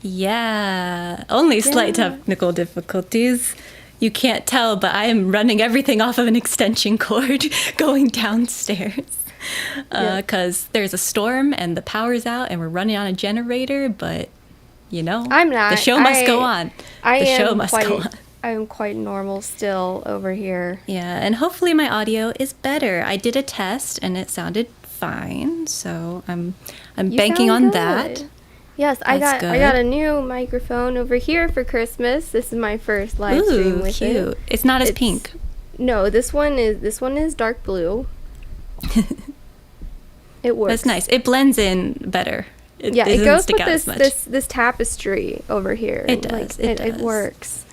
Yeah, only slight technical difficulties. You can't tell, but I am running everything off of an extension cord going downstairs because there's a storm and the power's out and we're running on a generator, but you know, I'm not. The show must go on. I am quite normal still over here. Yeah, and hopefully my audio is better. I did a test and it sounded fine, so I'm banking on that. Yes, I got a new microphone over here for Christmas. This is my first live stream with cute. it. It's not as pink. No, this one is dark blue. It works. That's nice. It blends in better. It goes with this tapestry over here. It does. It works.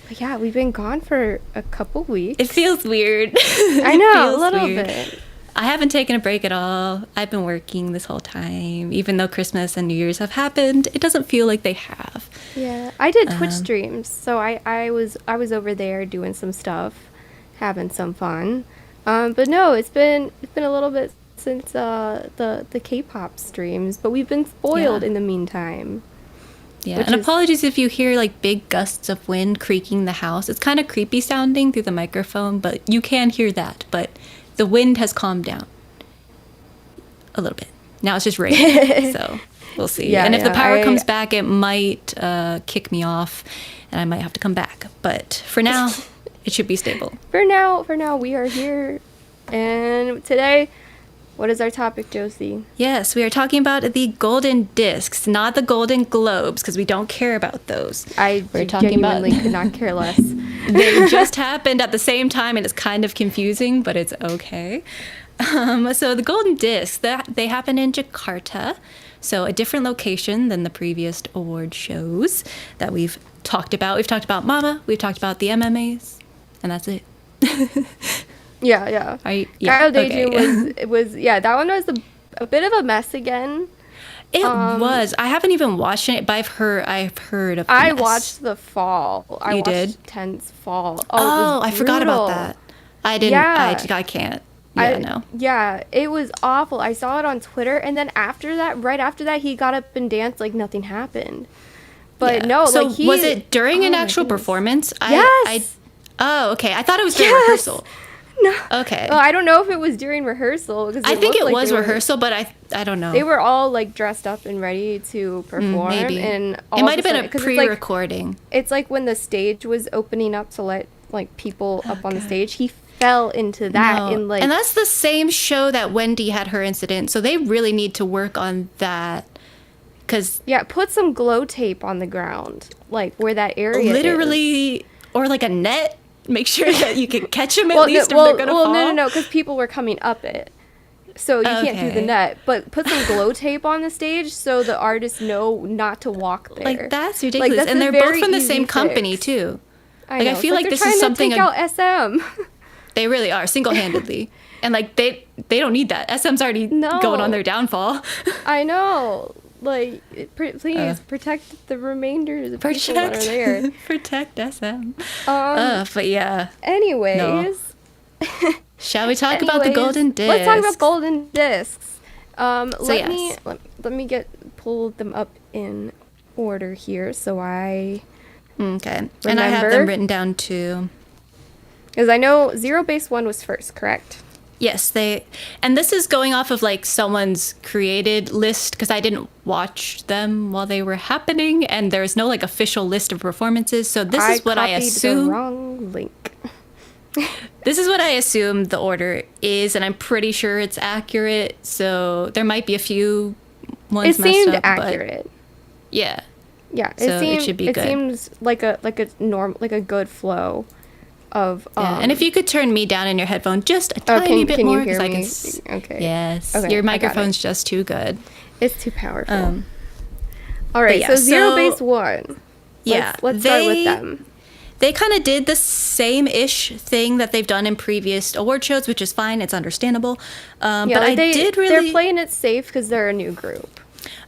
But yeah, we've been gone for a couple weeks. It feels weird. I know, a little bit. I haven't taken a break at all. I've been working this whole time. Even though Christmas and New Year's have happened, it doesn't feel like they have. Yeah, I did Twitch streams, so I was over there doing some stuff, having some fun. But no, it's been a little bit since the K-pop streams, but we've been spoiled in the meantime. Yeah, and apologies if you hear like big gusts of wind creaking the house. It's kind of creepy sounding through the microphone, but you can hear that. But the wind has calmed down a little bit. Now it's just raining, so we'll see. And if the power comes back, it might kick me off, and I might have to come back. But for now, it should be stable. For now, we are here. And today, what is our topic, Josie? Yes, we are talking about the Golden Discs, not the Golden Globes, because we don't care about those. We're talking genuinely could not care less. They just happened at the same time, and it's kind of confusing, but it's okay. So the Golden Discs, they happen in Jakarta, so a different location than the previous award shows that we've talked about. We've talked about Mama, we've talked about the MMAs, and that's it. Yeah. That one was a bit of a mess again. It was. I haven't even watched it, but I've heard of. I watched the fall. You did? 10's fall. Oh, I forgot about that. I didn't. Yeah. I can't. No. Yeah, it was awful. I saw it on Twitter, and then right after that, he got up and danced like nothing happened. But no, so like was it during an actual performance? Yes. Oh, okay. I thought it was during rehearsal. No. Okay. Well, I don't know if it was during rehearsal. I think it was rehearsal, but I don't know. They were all like dressed up and ready to perform. Maybe. And it might have been a pre-recording. It's like when the stage was opening up to let like people up on the stage. He fell into that and that's the same show that Wendy had her incident. So they really need to work on that. Put some glow tape on the ground, like where that area is. Or like a net. Make sure that you can catch them if they're going to fall. No, because people were coming up it. So you can't do the net. But put some glow tape on the stage so the artists know not to walk there. Like, that's ridiculous. And they're both from the same company, too. I feel like this is something... They're trying to take out SM. They really are, single-handedly. And, like, they don't need that. SM's already going on their downfall. I know. Like, please protect the remainder of the people that are there. Protect SM. But yeah. Anyways. No. Shall we talk about the Golden Discs? Let's talk about Golden Discs. Let me pull them up in order here so I remember. And I have them written down too. Because I know ZeroBaseOne was first, correct? Yes, and this is going off of like someone's created list because I didn't watch them while they were happening, and there's no like official list of performances. So this is what I assume. The wrong link. This is what I assume the order is, and I'm pretty sure it's accurate. So there might be a few ones it messed seemed up, accurate. But yeah. Yeah, It should be good. It seems like a good flow of. And if you could turn me down in your headphone just a tiny bit more, because I can. Okay. Yes. Okay, your microphone's just too good. It's too powerful. All right. So ZeroBaseOne. Yeah. Let's start with them. They kind of did the same-ish thing that they've done in previous award shows, which is fine. It's understandable. But they're playing it safe because they're a new group.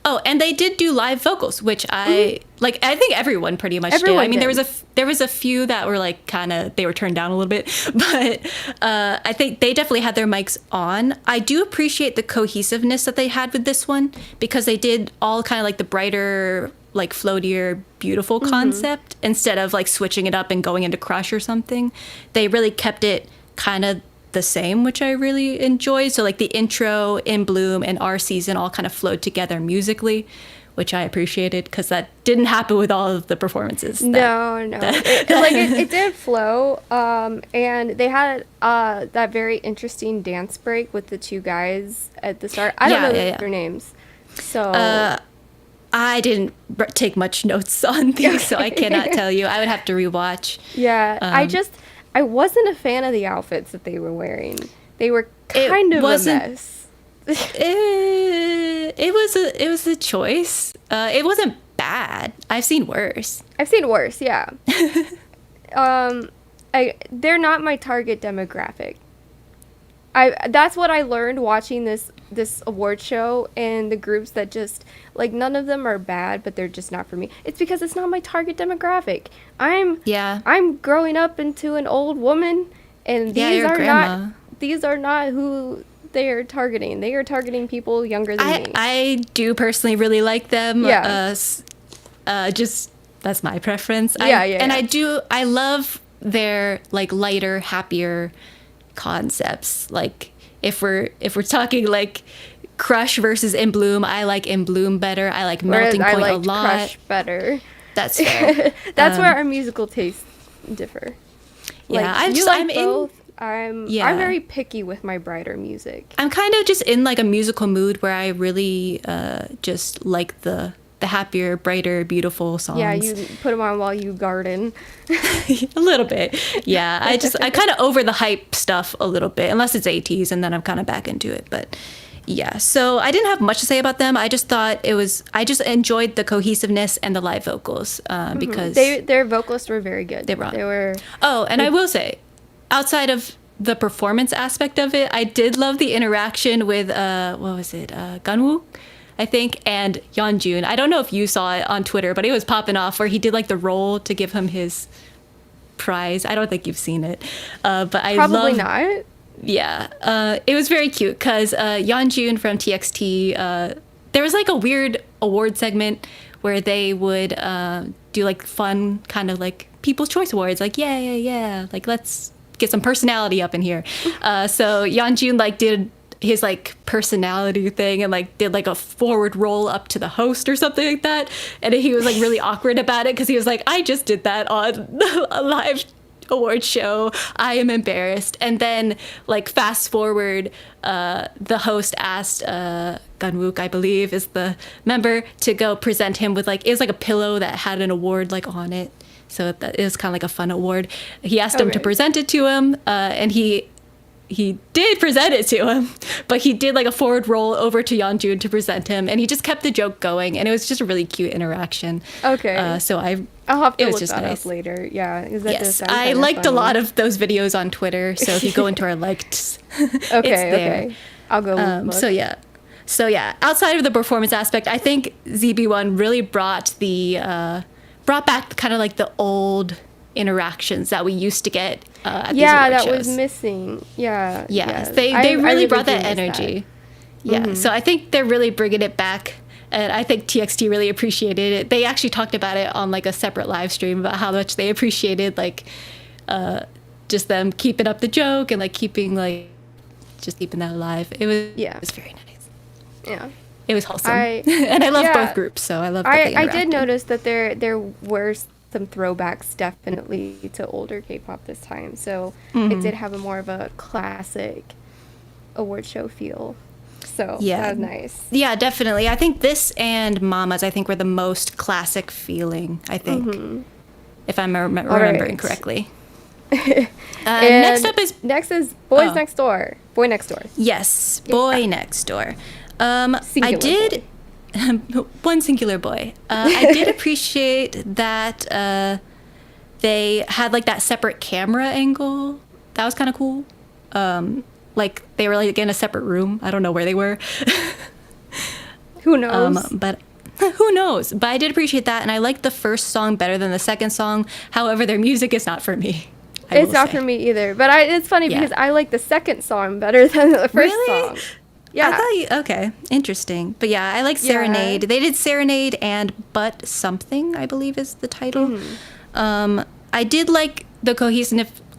Oh, and they did do live vocals, which I think everyone pretty much did. I mean, there was a few that were like they were turned down a little bit, but I think they definitely had their mics on. I do appreciate the cohesiveness that they had with this one because they did all kind of like the brighter, like floatier, beautiful concept instead of like switching it up and going into Crush or something. They really kept it kind of the same, which I really enjoyed. So like the intro, In Bloom, and Our Season all kind of flowed together musically, which I appreciated because that didn't happen with all of the performances. It did flow, and they had that very interesting dance break with the two guys at the start. I don't know their names, so I didn't take much notes on these, so I cannot tell you. I would have to rewatch. Yeah, I wasn't a fan of the outfits that they were wearing. They were kind of a mess. It was a choice. It wasn't bad. I've seen worse. Yeah. They're not my target demographic. That's what I learned watching this award show, and the groups that just like none of them are bad, but they're just not for me. It's because it's not my target demographic. I'm growing up into an old woman, and these are not who they are targeting. They are targeting people younger than me. I do personally really like them. Yeah. Just that's my preference. I love their like lighter, happier concepts. Like if we're talking like Crush versus In Bloom, I like In Bloom better. I like Melting Point a lot. Crush better. That's fair. That's where our musical tastes differ. Yeah, I'm both. I'm very picky with my brighter music. I'm kind of just in like a musical mood where I really just like the happier, brighter, beautiful songs. Yeah, you put them on while you garden. A little bit. Yeah, I kind of over the hype stuff a little bit, unless it's ATs, and then I'm kind of back into it. But yeah, so I didn't have much to say about them. I just thought I just enjoyed the cohesiveness and the live vocals because their vocalists were very good. They were. Oh, and I will say, outside of the performance aspect of it, I did love the interaction with what was it, Eun-woo, I think, and Yeonjun. I don't know if you saw it on Twitter, but it was popping off where he did like the roll to give him his prize. I don't think you've seen it, but I probably not. Yeah, it was very cute because Yeonjun from TXT, there was like a weird award segment where they would do like fun kind of like People's Choice Awards, like yeah, like let's get some personality up in here. So Yeonjun like did his like personality thing and like did like a forward roll up to the host or something like that, and he was like really awkward about it because he was like, I just did that on a live award show, I am embarrassed. And then like fast forward, the host asked Eun-woo, I believe is the member, to go present him with like, it was like a pillow that had an award like on it, so it was kind of like a fun award. He asked him to present it to him, and he did present it to him, but he did like a forward roll over to Yeonjun to present him, and he just kept the joke going, and it was just a really cute interaction. Okay. So I'll have to look that up later. Yeah. Yes, I liked a lot of those videos on Twitter, so if you go into our liked, it's there. Okay. I'll go look. So yeah, outside of the performance aspect, I think ZB1 really brought back kind of like the old interactions that we used to get at these award shows. Was missing. Yeah. They really brought that energy. Yeah, so I think they're really bringing it back, and I think TXT really appreciated it. They actually talked about it on like a separate live stream about how much they appreciated like just them keeping up the joke and like keeping like just keeping that alive. It Yeah. was very nice. Yeah. It was wholesome. And I love both groups, so I love that they I did interacted. notice that there were some throwbacks definitely to older K-pop this time. So it did have a more of a classic award show feel. So that was nice. Yeah, definitely. I think this and Mama's, I think, were the most classic feeling, I think, if I'm remembering correctly. Next is Boys Next Door. Boy Next Door. Yes, Yeah. Boy Next Door. Singular I did one singular boy. I did appreciate that they had like that separate camera angle. That was kind of cool. Like they were like in a separate room. I don't know where they were. Who knows? But who knows? But I did appreciate that, and I liked the first song better than the second song. However, their music is not for me. It's not for me either. But it's funny because I like the second song better than the first song. Yeah. I thought okay, interesting. But yeah, I like Serenade. They did Serenade and But Something, I believe is the title. I did like the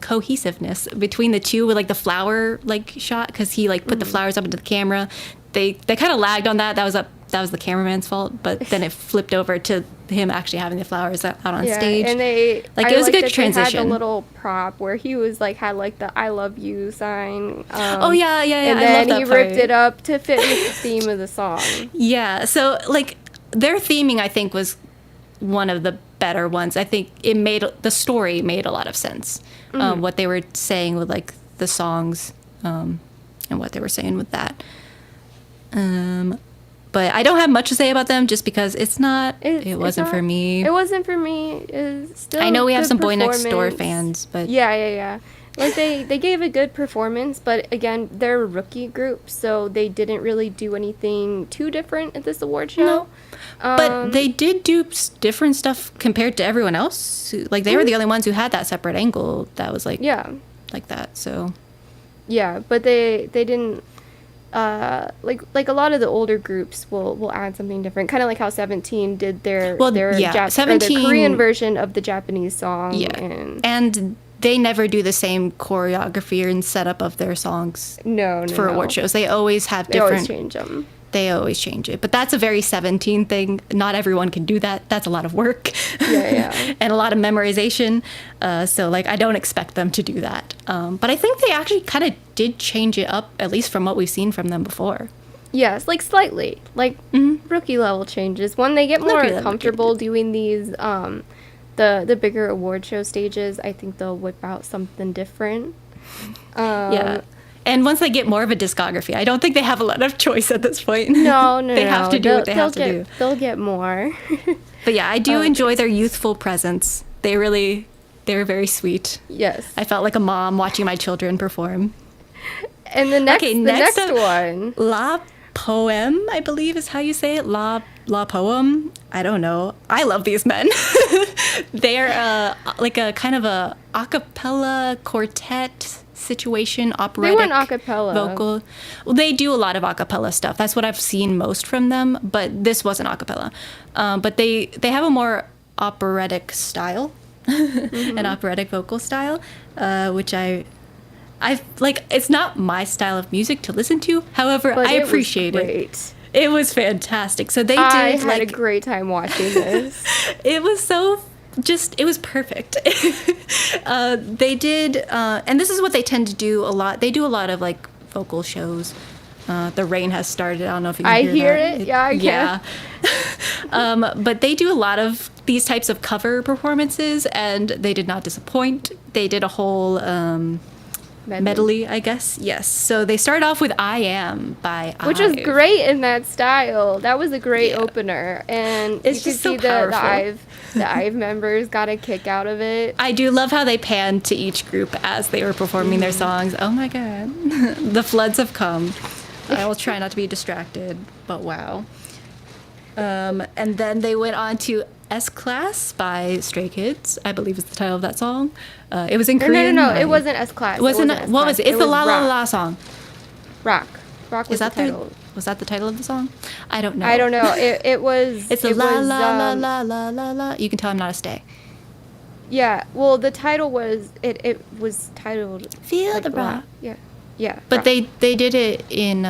cohesiveness between the two with like the flower like shot, because he like put the flowers up into the camera. They kind of lagged on that. That was the cameraman's fault, but then it flipped over to him actually having the flowers out on stage. And it was a good transition. They had a little prop where he was like had like the "I love you" sign. Oh yeah. And then he ripped it up to fit with the theme of the song. Yeah. So like their theming, I think, was one of the better ones. I think the story made a lot of sense. What they were saying with like the songs, and what they were saying with that. But I don't have much to say about them just because it wasn't for me. It wasn't for me. It's still I know we have some performance. BoyNextDoor fans, but yeah. Like they gave a good performance, but again, they're a rookie group, so they didn't really do anything too different at this award show. No. But they did do different stuff compared to everyone else. Like they were the only ones who had that separate angle that was like like that. So yeah, but they didn't. Like a lot of the older groups will add something different, kind of like how 17 did their 17 their Korean version of the Japanese song. Yeah, and they never do the same choreography and setup of their songs. No, for award shows, they always have different. They always change them. They always change it, but that's a very 17 thing. Not everyone can do that. That's a lot of work. Yeah. And a lot of memorization. So like I don't expect them to do that. But I think they actually kind of did change it up, at least from what we've seen from them before. Yes, like slightly, like rookie level changes. When they get more comfortable doing these, the bigger award show stages, I think they'll whip out something different. Yeah. And once they get more of a discography, I don't think they have a lot of choice at this point. No. They have to do what they have to do. They'll get more. But yeah, I do enjoy their youthful presence. They were very sweet. Yes. I felt like a mom watching my children perform. And the next one. La Poème, I believe is how you say it. La Poème. I don't know. I love these men. They're like a kind of a a cappella quartet situation, operatic. They went a cappella. Vocal. Well, they do a lot of a cappella stuff. That's what I've seen most from them, but this wasn't a cappella. But they have a more operatic style, an operatic vocal style, which I like. It's not my style of music to listen to. However, I appreciate it. It was fantastic. So they did. I had a great time watching this. It was so. It was perfect. They did, and this is what they tend to do a lot. They do a lot of like vocal shows. The rain has started. I don't know if you can hear that. It. Yeah, I can. Yeah. But they do a lot of these types of cover performances, and they did not disappoint. They did a whole medley, I guess. Yes. So they started off with "I Am" by which was great in that style. That was a great opener, and it's just so powerful. The IVE members got a kick out of it. I do love how they panned to each group as they were performing their songs. Oh my god. The floods have come. I will try not to be distracted, but wow. And then they went on to S-Class by Stray Kids, I believe is the title of that song. It was in Korean. No, it wasn't S-Class. What was it? It's the La La La song. Rock was the title. Was that the title of the song? I don't know. It was. It's a la la la la la la. You can tell I'm not a stay. Yeah. Well, the title was it was titled Feel the Rock. Yeah. Yeah. But they did it in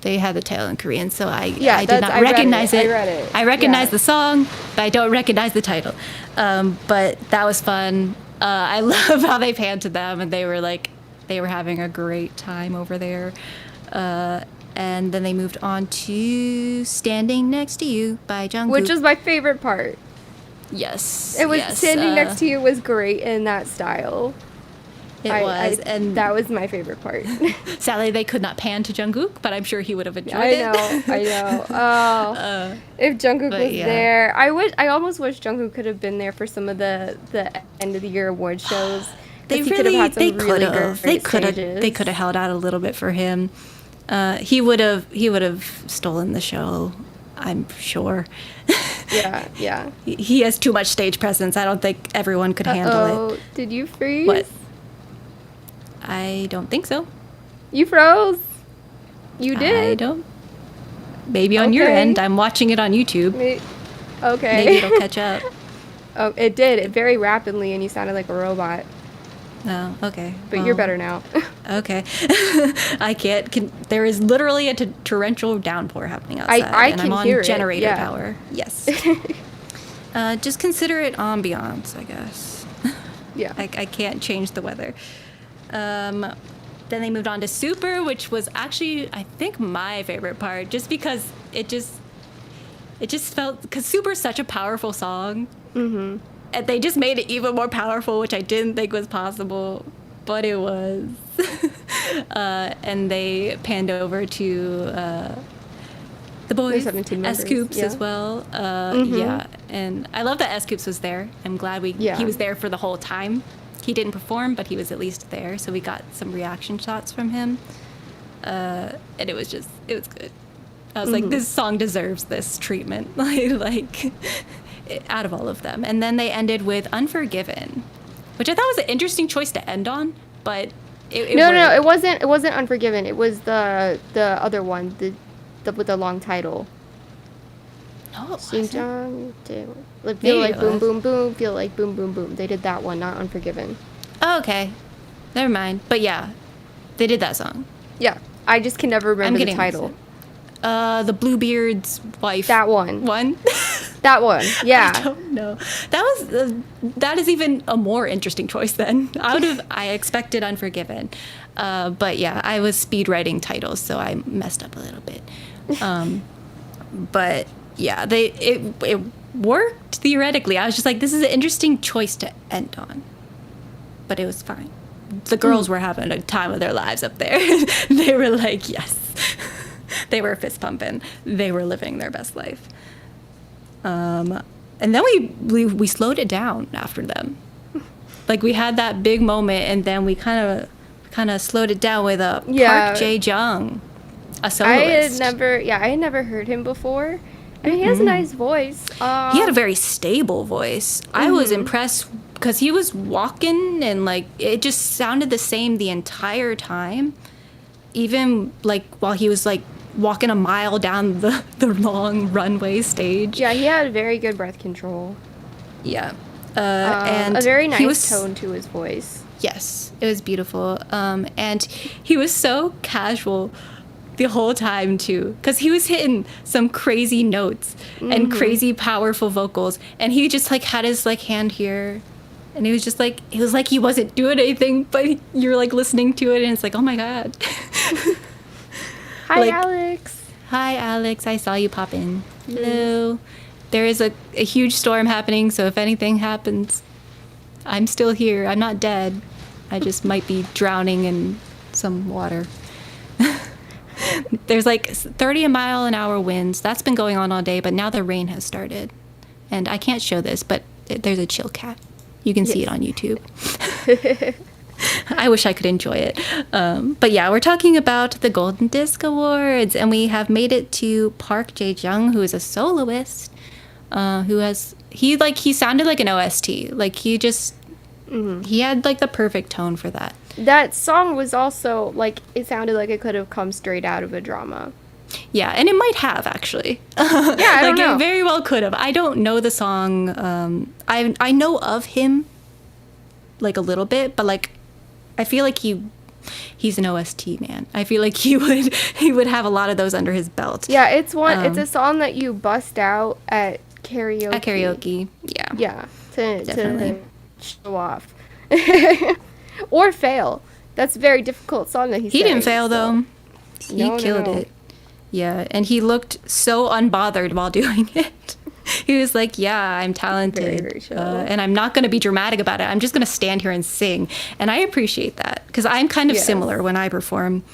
they had the title in Korean, so I did not I recognize it. I read it. I recognize the song, but I don't recognize the title. But that was fun. I love how they panned to them, and they were having a great time over there. And then they moved on to "Standing Next to You" by Jungkook, Which is my favorite part. yes, It was yes, standing next to you was great in that style. It was, and that was my favorite part. sadly they could not pan to Jungkook, but I'm sure he would have enjoyed I it. know. Oh, if Jungkook was there, I almost wish Jungkook could have been there for some of the end of the year award shows. They could have held out a little bit for him. He would have stolen the show, I'm sure. Yeah. He has too much stage presence. I don't think everyone could handle it. Did you freeze? What? I don't think so. You froze. You did. I don't. Maybe on your end. I'm watching it on YouTube. Okay. Maybe it'll catch up. Oh, it did. It very rapidly, and you sounded like a robot. Oh, okay. But you're better now. Okay. I can't. There is literally a torrential downpour happening outside. I and can I'm on hear generator it. power. Yes. Just consider it ambiance, I guess. Yeah. I can't change the weather. Then they moved on to Super, which was actually, I think, my favorite part, just because it just felt, because Super's such a powerful song. Mm-hmm. And they just made it even more powerful, which I didn't think was possible, but it was. And they panned over to the boys, S-Coops as well. Yeah, and I love that S-Coops was there. I'm glad he was there for the whole time. He didn't perform, but he was at least there, so we got some reaction shots from him. And it was good. I was like, this song deserves this treatment, like out of all of them. And then they ended with "Unforgiven," which I thought was an interesting choice to end on, but no, it wasn't Unforgiven. It was the other one, the with the long title. No, it Jae-jung, feel like boom boom boom, feel like boom boom boom. They did that one, not Unforgiven. Oh, okay, never mind. But yeah, they did that song. Yeah, I just can never remember the title. The Bluebeard's wife. That one. That one. Yeah. I don't know. That is even a more interesting choice then. I expected Unforgiven. But yeah, I was speed writing titles, so I messed up a little bit. But yeah, it worked theoretically. I was just like, this is an interesting choice to end on. But it was fine. The girls were having a time of their lives up there. They were like, yes. They were fist pumping. They were living their best life. And then we slowed it down after them. Like, we had that big moment, and then we kind of slowed it down with Park Jae-jung, a soloist. I had never heard him before. I mean, he has a nice voice. He had a very stable voice. I was impressed because he was walking, and like it just sounded the same the entire time. Even like while he was like walking a mile down the long runway stage. Yeah, he had very good breath control. Yeah. And a very nice tone to his voice. Yes, it was beautiful. And he was so casual the whole time too, because he was hitting some crazy notes and crazy powerful vocals, and he just like had his like hand here, and it was like he wasn't doing anything, but you're like listening to it, and it's like, oh my god. Hi, Alex. Hi, Alex. I saw you pop in. Hello. There is a huge storm happening, so if anything happens, I'm still here. I'm not dead. I just might be drowning in some water. There's like 30-mile-an-hour winds. That's been going on all day, but now the rain has started. And I can't show this, but there's a chill cat. You can see it on YouTube. I wish I could enjoy it. But yeah, we're talking about the Golden Disc Awards, and we have made it to Park Jae-jung, who is a soloist, he sounded like an OST. Like he had like the perfect tone for that. That song was also like, it sounded like it could have come straight out of a drama. Yeah, and it might have actually. Yeah, I don't know. It very well could have. I don't know the song. I know of him like a little bit, but like I feel like he he's an OST man. I feel like he would have a lot of those under his belt. Yeah, it's a song that you bust out at karaoke. At karaoke, yeah. Yeah, Definitely. to show off. Or fail. That's a very difficult song that he didn't fail, though. He killed it. Yeah, and he looked so unbothered while doing it. He was like, yeah, I'm talented, Very, very chill. and I'm not going to be dramatic about it. I'm just going to stand here and sing. And I appreciate that, because I'm kind of similar when I perform.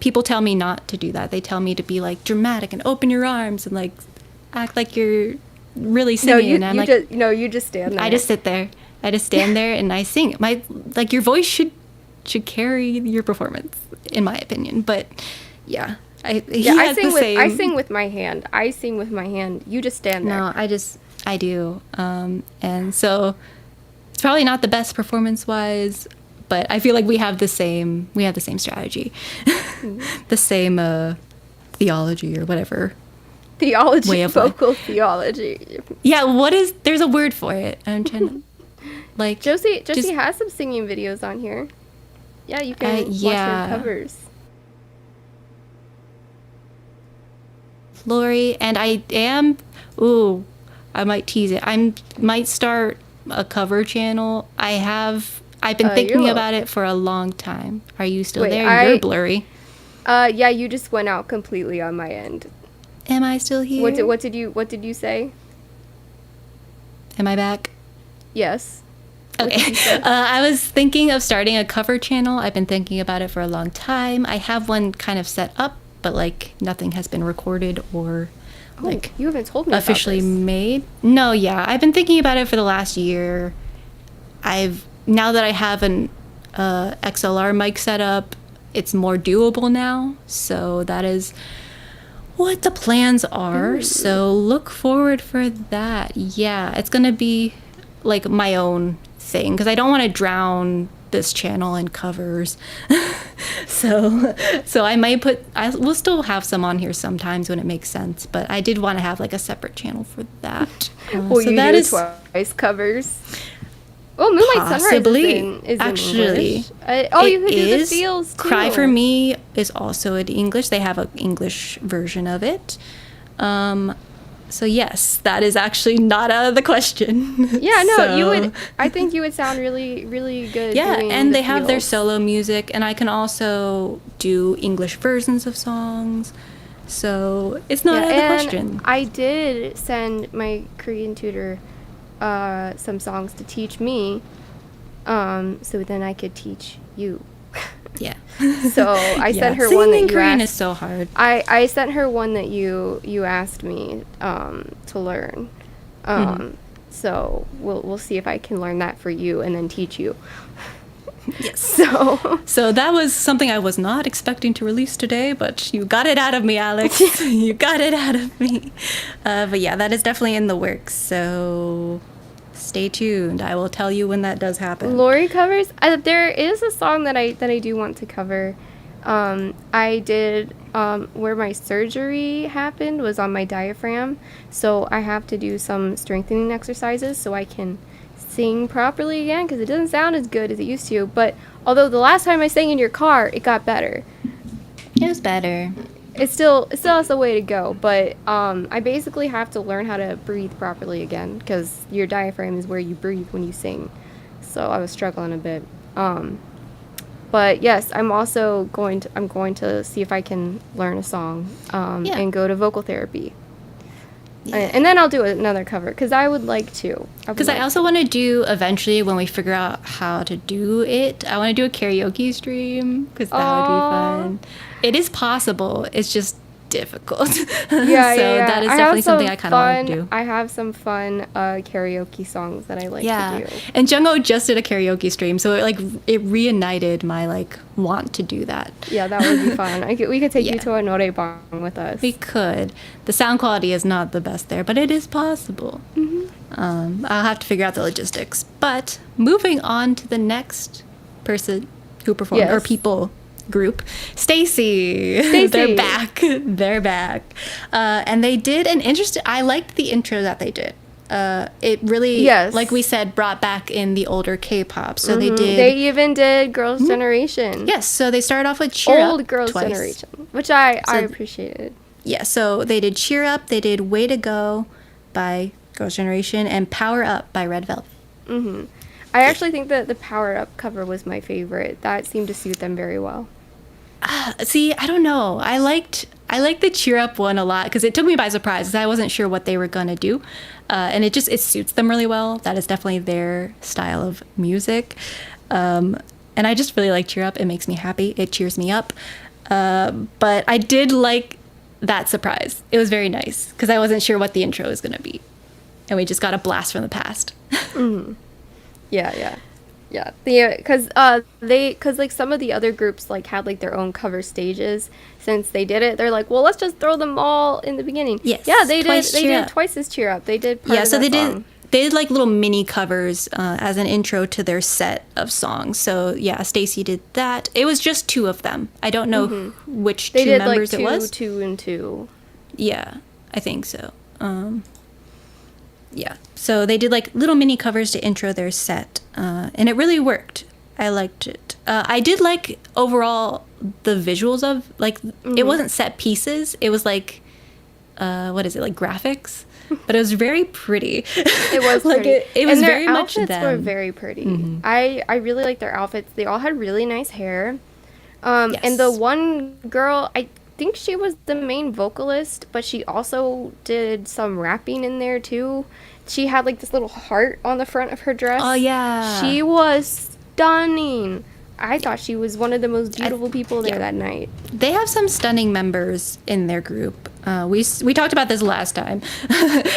People tell me not to do that. They tell me to be, like, dramatic and open your arms and, like, act like you're really singing. You just stand there. I just sit there. I just stand there and I sing. Your voice should carry your performance, in my opinion. But, yeah. I sing with my hand. I sing with my hand. You just stand there. No, I do. And so it's probably not the best performance-wise, but I feel like we have the same strategy, the same theology or whatever. Theology, vocal theology. Yeah, there's a word for it. I'm trying to, like, Josie has some singing videos on here. Yeah, you can watch her covers. Lori, and I might tease it. I might start a cover channel. I've been thinking about it for a long time. Are you still there? You're blurry. Yeah, you just went out completely on my end. Am I still here? What did you say? Am I back? Yes. Okay. I was thinking of starting a cover channel. I've been thinking about it for a long time. I have one kind of set up, but like nothing has been recorded or like you haven't told me officially about this. Made. No, yeah, I've been thinking about it for the last year. Now that I have an XLR mic set up, it's more doable now. So that is what the plans are. Ooh. So look forward for that. Yeah, it's gonna be like my own thing because I don't want to drown this channel in covers. so I might we'll still have some on here sometimes when it makes sense, but I did want to have like a separate channel for that. Well, so you that do is twice covers. Well, Moonlight Sunrise is actually in English. You can do the feels too. Cry for Me is also in English. They have an English version of it. So yes, that is actually not out of the question. Yeah, no, you would. I think you would sound really, really good. Yeah, and they have their solo music, and I can also do English versions of songs. So it's not out of the question. I did send my Korean tutor some songs to teach me, so then I could teach you. Yeah. So I sent her Singing one that in you Korean asked. is so hard. I sent her one that you asked me to learn. So we'll see if I can learn that for you and then teach you. Yes. So that was something I was not expecting to release today, but you got it out of me, Alex. You got it out of me. But yeah, that is definitely in the works. So stay tuned. I will tell you when that does happen. Lori covers. There is a song that I do want to cover. I did where my surgery happened was on my diaphragm, so I have to do some strengthening exercises so I can sing properly again because it doesn't sound as good as it used to. But although the last time I sang in your car, it got better. It was better. It still has a way to go, but I basically have to learn how to breathe properly again because your diaphragm is where you breathe when you sing. So I was struggling a bit. But yes, I'm also going to see if I can learn a song and go to vocal therapy. Yeah. And then I'll do another cover because I would like to. Because I also want to do eventually when we figure out how to do it. I want to do a karaoke stream because that would be fun. It is possible. It's just difficult. Yeah, that is definitely something I kind of want to do. I have some fun karaoke songs that I like to do. And Jungho just did a karaoke stream, so it reunited my want to do that. Yeah, that would be fun. We could take you to a noraebang with us. We could. The sound quality is not the best there, but it is possible. Mm-hmm. I'll have to figure out the logistics. But moving on to the next person who performed, or people group, StayC. They're back. And they did an interesting. I liked the intro that they did. it really, Yes. like we said, brought back in the older K-pop. So they did. They even did Girls' Generation. Yes, so they started off with Cheer Up Old Girls' twice. Generation, which I appreciated. Yeah, so they did Cheer Up, they did Way to Go by Girls' Generation, and Power Up by Red Velvet. I actually think that the Power Up cover was my favorite. That seemed to suit them very well. See, I don't know. I liked the Cheer Up one a lot because it took me by surprise because I wasn't sure what they were gonna do, and it suits them really well. That is definitely their style of music, and I just really like Cheer Up. It makes me happy. It cheers me up. But I did like that surprise. It was very nice because I wasn't sure what the intro was gonna be, and we just got a blast from the past. Yeah. Because like some of the other groups like had like their own cover stages. Since they did it, they're like, well, let's just throw them all in the beginning. Yes. Yeah, they Twice did. They Cheer did Up. twice as Cheer Up. They did. Part Yeah, of so that they song. did like little mini covers as an intro to their set of songs. So yeah, StayC did that. It was just two of them. I don't know which They two did members like it was. two and two. Yeah, I think so. Yeah, so they did like little mini covers to intro their set, and it really worked. I liked it. I did like overall the visuals of like it wasn't set pieces. It was like what is it, like graphics? But it was very pretty. It was like pretty. it was and their very much outfits them. were very pretty. I really like their outfits. They all had really nice hair. And the one girl, I think she was the main vocalist, but she also did some rapping in there too. She had like this little heart on the front of her dress. Oh yeah, She was stunning. I thought she was one of the most beautiful people there that night. They have some stunning members in their group. We talked about this last time,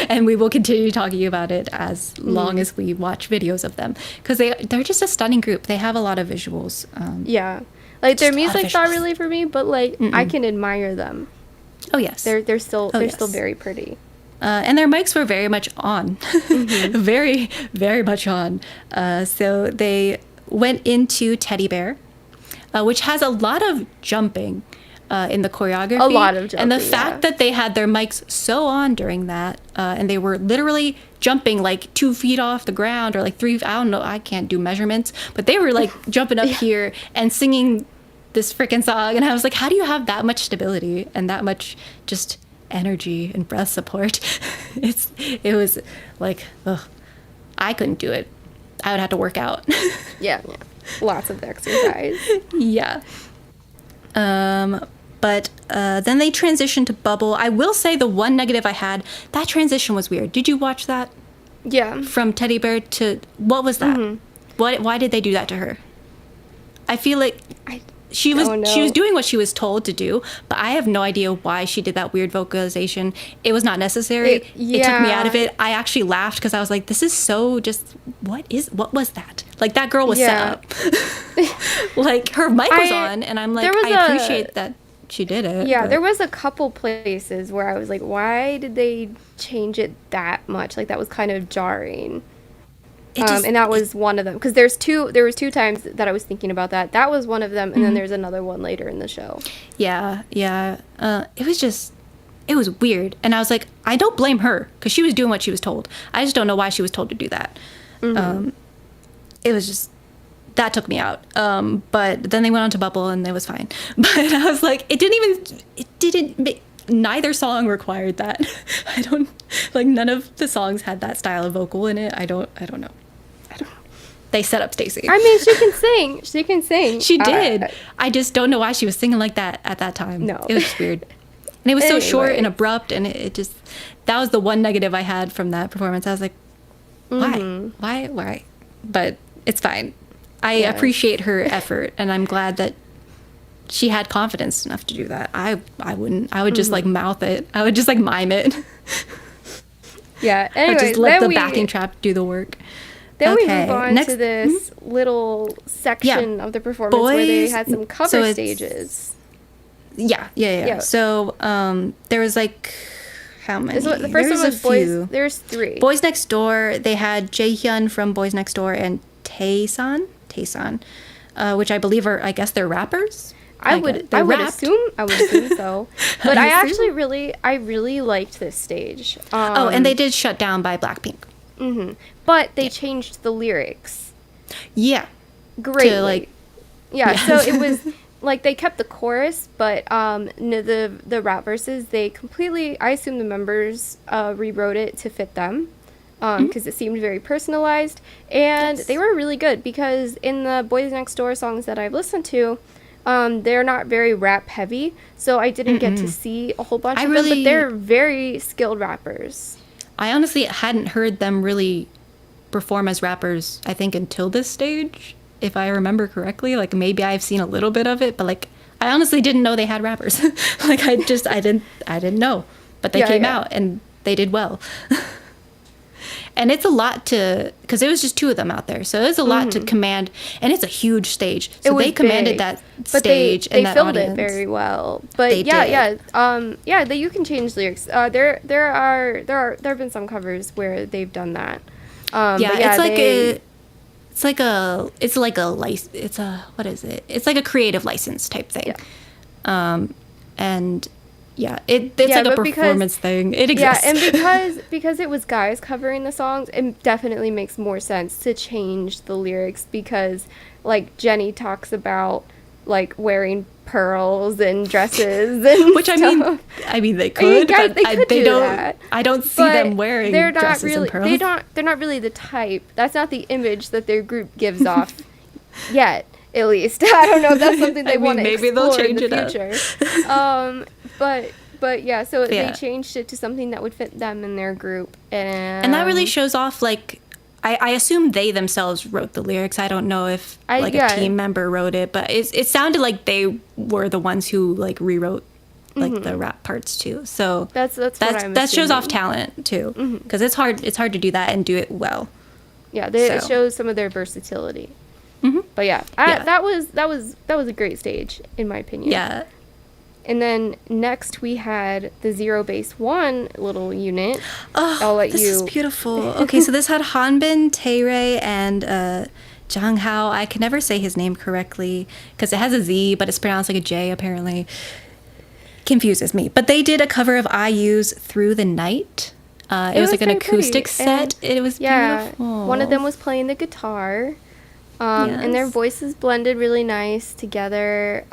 and we will continue talking about it as long as we watch videos of them because they're just a stunning group. They have a lot of visuals. Yeah, like their Just a lot of music's not visuals. really for me, but like I can admire them. Oh yes, They're still yes. still very pretty. and their mics were very much on, very very much on. So they went into Teddy Bear, which has a lot of jumping in the choreography. A lot of And the jumping, fact that they had their mics so on during that, and they were literally jumping like 2 feet off the ground or like 3, I don't know, I can't do measurements, but they were like jumping up here and singing this freaking song. And I was like, how do you have that much stability and that much just energy and breath support? It was like, ugh, I couldn't do it. I would have to work out. Yeah. Lots of exercise. Yeah. But then they transitioned to Bubble. I will say the one negative I had, that transition was weird. Did you watch that? Yeah. From Teddy Bear to, what was that? Why did they do that to her? I feel like she was doing what she was told to do, but I have no idea why she did that weird vocalization. It was not necessary. It took me out of it. I actually laughed because I was like, this is so just, what was that? Like that girl was set up. Like her mic was on and I'm like, I appreciate that she did it. Yeah, but there was a couple places where I was like, why did they change it that much? Like that was kind of jarring. And that was one of them because there was 2 times that I was thinking about that. That was one of them, and then there's another one later in the show. Yeah. It was weird, and I was like, I don't blame her because she was doing what she was told. I just don't know why she was told to do that. It was just that took me out. But then they went on to Bubble, and it was fine. But I was like, neither song required that. I don't like none of the songs had that style of vocal in it. I don't know. They set up StayC. I mean, she can sing. She can sing. She did. I just don't know why she was singing like that at that time. No. It was just weird. And it was so short and abrupt, and it just, that was the one negative I had from that performance. I was like, why? But it's fine. I appreciate her effort, and I'm glad that she had confidence enough to do that. I wouldn't. I would just like mouth it. I would just like mime it. Yeah. I'd Anyway, just let the backing track do the work. Then we move on to this little section of the performance where they had some cover stages. Yeah. So there was like, how many? The first one was Boys. There's 3. BoyNextDoor. They had Jae-jung from BoyNextDoor and Taesan, which I believe are, I guess they're rappers. I Like, would they're I would wrapped. assume so. But I assume. actually really liked this stage. Oh, and they did Shut Down by Blackpink. But they changed the lyrics Yeah. greatly. To, like, yeah, yes. so it was like they kept the chorus, but the rap verses, they completely, I assume the members rewrote it to fit them. Because it seemed very personalized, and they were really good, because in the Boys Next Door songs that I've listened to, they're not very rap heavy, so I didn't get to see a whole bunch of them, but they're very skilled rappers. I honestly hadn't heard them really perform as rappers, I think, until this stage, if I remember correctly. Like, maybe I've seen a little bit of it, but like, I honestly didn't know they had rappers. Like, I didn't know, but they came out and they did well. And it's a lot because it was just two of them out there, so it's a lot to command, and it's a huge stage. So they commanded that stage, but they and that filled audience. it very well. But They did. you can change lyrics. There have been some covers where they've done that. It's like a creative license type thing. Yeah. And yeah, it's like a performance thing. It exists. Yeah, and because it was guys covering the songs, it definitely makes more sense to change the lyrics, because like Jenny talks about like wearing pearls and dresses and which stuff. I mean they could, guys, but they don't. That. I don't see them wearing dresses and pearls. They're not really the type. That's not the image that their group gives off yet. At least I don't know if that's something they want to explore in the future. But yeah, so they changed it to something that would fit them in their group, and that really shows off. Like, I assume they themselves wrote the lyrics. I don't know if a team member wrote it, but it sounded like they were the ones who like rewrote like the rap parts too. So that's what I'm that shows assuming. off talent too, because it's hard to do that and do it well. Yeah, it shows some of their versatility. But that was a great stage in my opinion. Yeah. And then next we had the ZeroBaseOne little unit. Oh, this is beautiful. Okay, so this had Hanbin, Taeray, and Jang Hao. I can never say his name correctly because it has a Z, but it's pronounced like a J apparently. Confuses me. But they did a cover of IU's Through the Night. It was like an acoustic set. And it was beautiful. One of them was playing the guitar. And their voices blended really nice together.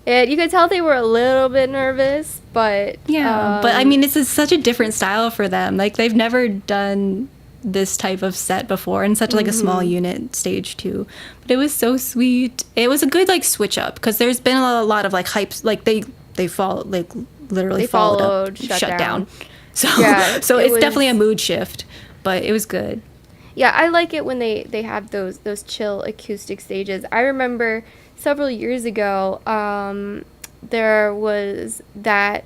And you could tell they were a little bit nervous, but but I mean, it's such a different style for them. Like, they've never done this type of set before, in such like a small unit stage too. But it was so sweet. It was a good like switch up, because there's been a lot of like hypes. Like they fall like literally followed up shut down. So so it's definitely a mood shift, but it was good. Yeah, I like it when they have those chill acoustic stages. I remember several years ago, there was that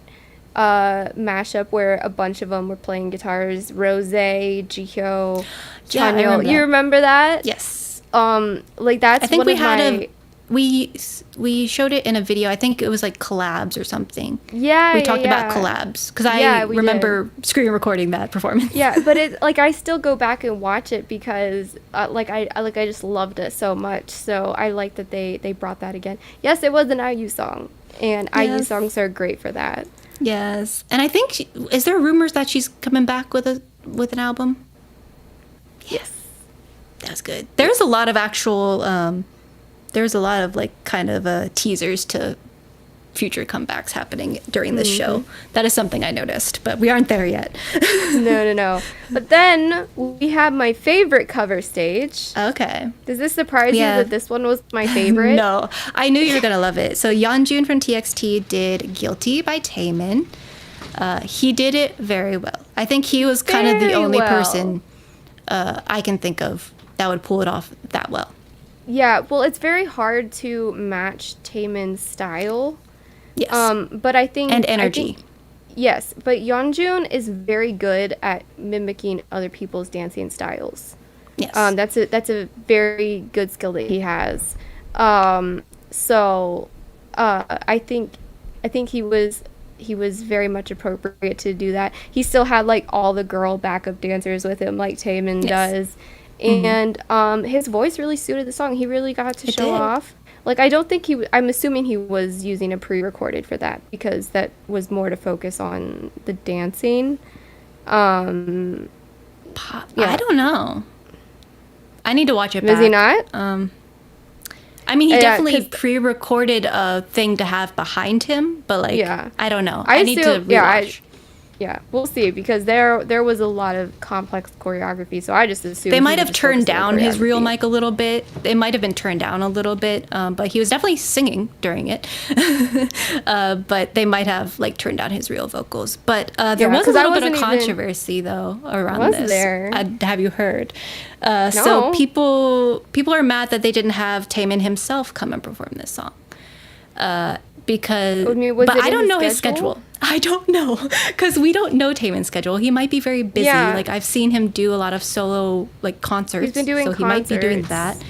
mashup where a bunch of them were playing guitars. Rose, Jihyo, Chanyeol. You remember that? Yes. Like that's. I think we had we showed it in a video. I think it was like collabs or something. Yeah, we talked about collabs because I remember screen recording that performance. Yeah, but it like I still go back and watch it because I just loved it so much. So I like that they brought that again. Yes, it was an IU song, and IU songs are great for that. Yes, and I think is there rumors that she's coming back with an album? Yes, that's good. There's a lot of actual. There's a lot of like kind of teasers to future comebacks happening during this show. That is something I noticed, but we aren't there yet. No. But then we have my favorite cover stage. Okay. Does this surprise you that this one was my favorite? No, I knew you were gonna love it. So Yeonjun from TXT did "Guilty" by Taemin. He did it very well. I think he was kind of the only person I can think of that would pull it off that well. Yeah, well, it's very hard to match Taemin's style. Yes. But I think... And energy. Yes, but Yeonjun is very good at mimicking other people's dancing styles. Yes. That's a very good skill that he has. So I think he was very much appropriate to do that. He still had like all the girl backup dancers with him like Taemin does. and his voice really suited the song. He really got to show did. off. Like, I don't think I'm assuming he was using a pre-recorded for that, because that was more to focus on the dancing. Yeah. I don't know. I need to watch it back. Is he not? I mean, he Yeah, definitely 'cause- pre-recorded a thing to have behind him, but like, Yeah. I don't know. I I need to assume- yeah, rewatch. Yeah, we'll see, because there was a lot of complex choreography, so I just assumed They he might would have just turned focus on down his real choreography. mic a little bit. It might have been turned down a little bit, but he was definitely singing during it. But they might have like turned down his real vocals. But there Yeah, was a 'cause I little bit of wasn't even- controversy though around Was this. there? Have you heard? So No. people are mad that they didn't have Taemin himself come and perform this song. Because I mean, was but it I in don't his know his schedule? schedule. I don't know, because we don't know Taemin's schedule. He might be very busy. Yeah. Like, I've seen him do a lot of solo like concerts. He's been doing so he might be doing concerts.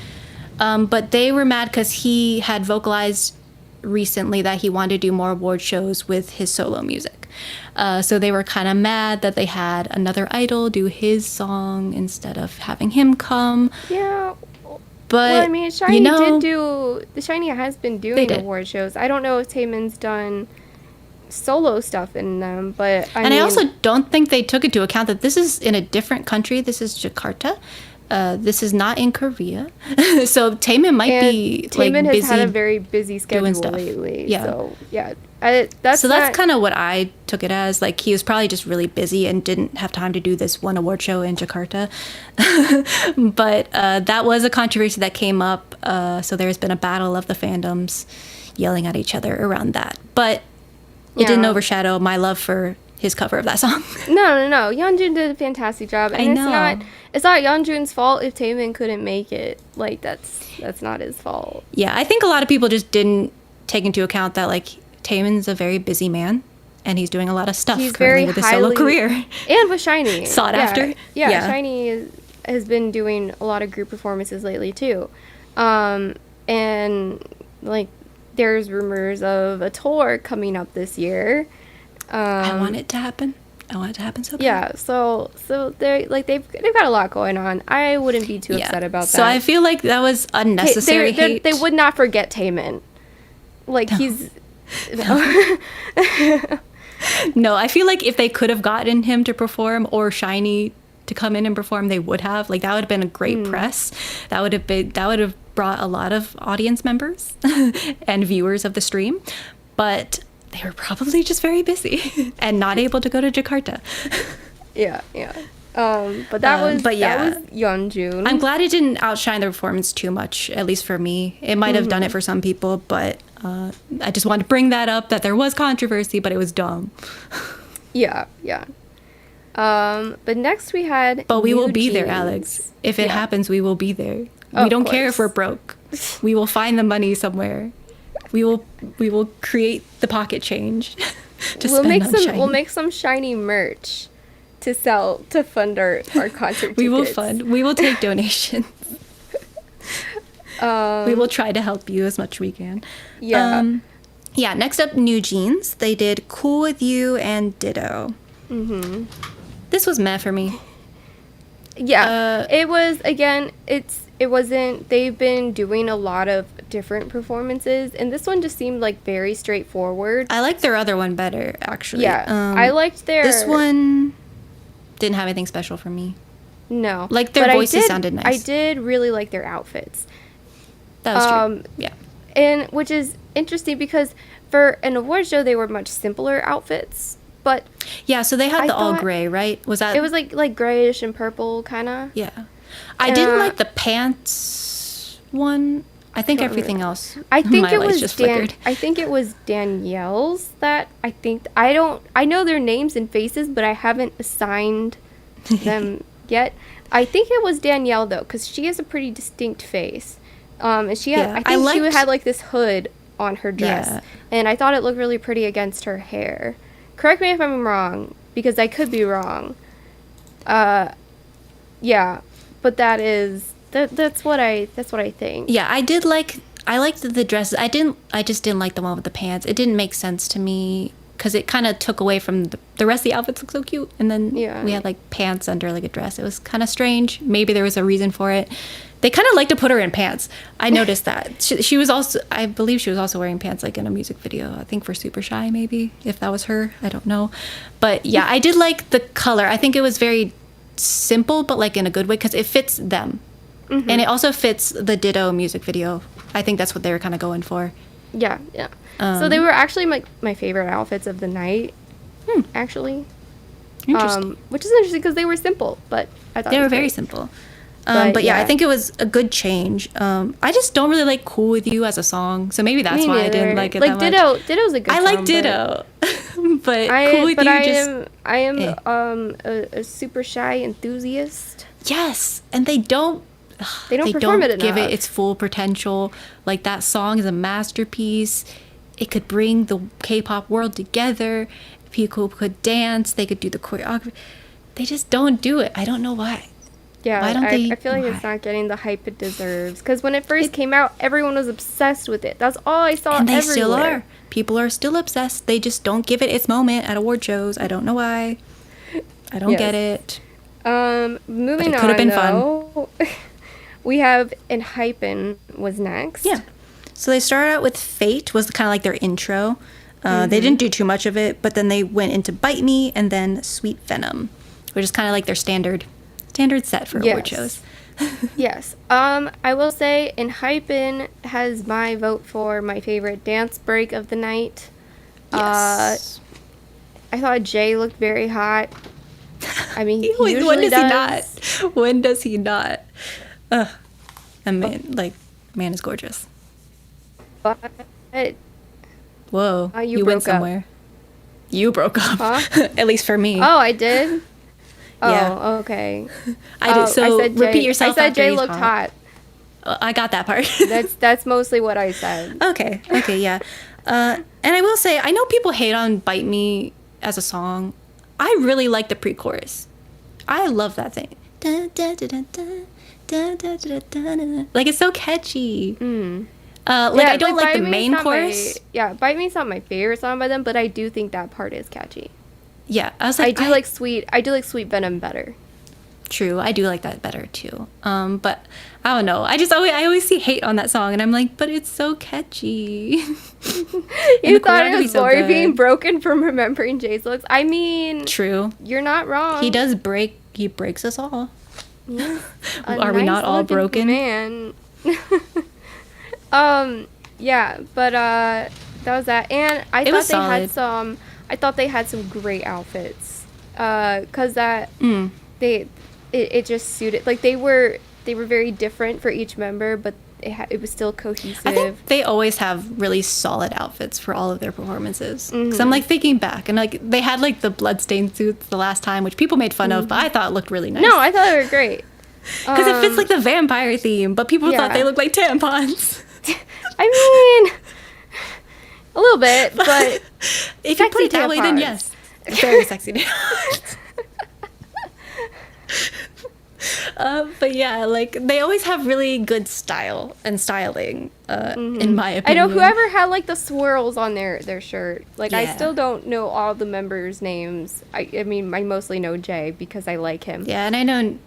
that. But they were mad because he had vocalized recently that he wanted to do more award shows with his solo music. So they were kind of mad that they had another idol do his song instead of having him come. Yeah. But Well, I mean, Shiny you know, the Shiny has been They doing did. award shows. I don't know if Taemin's done solo stuff in them, but I and mean, I also don't think they took into account that this is in a different country. This is Jakarta. This is not in Korea. So Taemin might be like Taemin busy. has had a very busy schedule stuff. lately. Yeah. So yeah, that's That's kind of what I took it as. Like, he was probably just really busy and didn't have time to do this one award show in Jakarta. But that was a controversy that came up. So there's been a battle of the fandoms yelling at each other around that. But it didn't Yeah. overshadow my love for his cover of that song. No. Yeonjun did a fantastic job, and I know. it's not Yeonjun's fault if Taemin couldn't make it. Like, that's not his fault. Yeah, I think a lot of people just didn't take into account that, like, Taemin's a very busy man. And he's doing a lot of stuff He's currently very with his solo highly- career. And with Shiny. Sought after? Yeah, Yeah. Shiny has been doing a lot of group performances lately too. And like, there's rumors of a tour coming up this year. I want it to happen. I want it to happen so bad. Yeah, so they're like they've got a lot going on. I wouldn't be too upset about that. So I feel like that was unnecessary hate. They would not forget Taemin. Like, he's No, I feel like if they could have gotten him to perform or Shiny to come in and perform, they would have. Like, that would have been a great press. That would have brought a lot of audience members and viewers of the stream. But they were probably just very busy and not able to go to Jakarta. yeah. But that was Yeonjun. I'm glad it didn't outshine the performance too much, at least for me. It might have done it for some people, but I just wanted to bring that up, that there was controversy, but it was dumb. Yeah. But next we had But we will be there, NewJeans. Alex. If it Yeah. happens, we will be there. Of We don't care if course. we're broke. We will find the money somewhere. We will create the pocket change to We'll spend make on some Shiny. we'll make some Shiny merch to sell to fund our concert We will tickets. fund. We will take donations. We will try to help you as much as we can. Yeah. Yeah, next up, NewJeans. They did Cool With You and Ditto. Mm-hmm. This was meh for me. Yeah, it was, again, it wasn't, they've been doing a lot of different performances, and this one just seemed like very straightforward. I like their other one better, actually. Yeah, I liked their... This one didn't have anything special for me. No. Like, their but voices sounded nice. I did really like their outfits. That was true. Yeah. And which is interesting because for an award show, they were much simpler outfits, but Yeah, so they had I the all thought- gray, right? Was that... it was like grayish and purple, kind of. Yeah. I didn't Uh, like the pants one. I think everything else. I think my it lights was just flickered. I think it was Danielle's that I know their names and faces, but I haven't assigned them yet. I think it was Danielle though, because she has a pretty distinct face. And she had, Yeah, I think she liked- had like this hood on her dress, Yeah. and I thought it looked really pretty against her hair. Correct me if I'm wrong, because I could be wrong. Yeah, but that's what I think. Yeah, I liked the dresses. I just didn't like the one with the pants. It didn't make sense to me because it kind of took away from the rest of the outfits. Look so cute, and then Yeah. we had like pants under like a dress. It was kind of strange. Maybe there was a reason for it. They kind of like to put her in pants. I noticed that. She was also, I believe she was also wearing pants like in a music video. I think for Super Shy, maybe, if that was her. I don't know. But yeah, I did like the color. I think it was very simple, but like in a good way, because it fits them. Mm-hmm. And it also fits the Ditto music video. I think that's what they were kind of going for. Yeah. So they were actually my favorite outfits of the night, actually. Interesting. Which is interesting because they were simple, but I thought They it were was very great. simple. But yeah, I yeah. think it was a good change. I just don't really like "Cool with You" as a song, so maybe that's Me why I didn't neither. like it Like that much. Ditto's a good I song. like Ditto, but "Cool with but You" I just am a Super Shy enthusiast. yes, and they don't. They don't perform it give enough. it its full potential. Like that song is a masterpiece. It could bring the K-pop world together. People could dance. They could do the choreography. They just don't do it. I don't know why. Yeah, Why don't I feel like why? it's not getting the hype it deserves. Because when it first came out, everyone was obsessed with it. That's all I saw And they everywhere. still are. People are still obsessed. They just don't give it its moment at award shows. I don't know why. I don't Yes. get it. Moving But it on, could have been though, we have Enhypen was next. Yeah. So they started out with Fate, was kind of like their intro. They didn't do too much of it, but then they went into Bite Me and then Sweet Venom, which is kind of like their standard set for award shows. Yes. I will say Enhypen has my vote for my favorite dance break of the night. Yes. I thought Jay looked very hot. I mean, he Wait, usually when does does. he not? When does he not? Ugh. And man is gorgeous. But Whoa. you you went broke up. somewhere. You broke up. Huh? At least for me. Oh, I did? Yeah. Oh, okay. I did. So said repeat Jay. yourself. I said after Jay he's looked hot. I got that part. That's mostly what I said. Okay, yeah. And I will say, I know people hate on Bite Me as a song. I really like the pre-chorus. I love that thing. Dun, dun, dun, dun, dun, dun, dun, dun, dun, dun. Like, it's so catchy. I don't like Bite the Me's main not chorus. Bite Me's not my favorite song by them, but I do think that part is catchy. Yeah, I was I like, do like Sweet Venom better. True, I do like that better too. But I don't know. I always see hate on that song, and I'm like, but it's so catchy. You thought it choreography's was so Lori good. being broken from remembering Jay's looks. I mean, True. you're not wrong. He does break. He breaks us all. A Are we not all nice-looking broken? Man. Yeah, but that was that, and I was thought they had some great outfits. Cause Mm. it just suited. Like they were very different for each member, but it was still cohesive. I think they always have really solid outfits for all of their performances. Because I'm like thinking back, and like they had like the bloodstained suits the last time, which people made fun of, but I thought looked really nice. No, I thought they were great. Because it fits like the vampire theme, but people thought Yeah. they looked like tampons. I mean, a little bit, but If you put Sexy it that way, then tampons. yes. Very sexy tampons. But yeah, like they always have really good style and styling, in my I opinion. know whoever had like the swirls on their shirt. Like I Yeah. still don't know all the members' names. I mean, I mostly know Jay because I like him. Yeah, and I know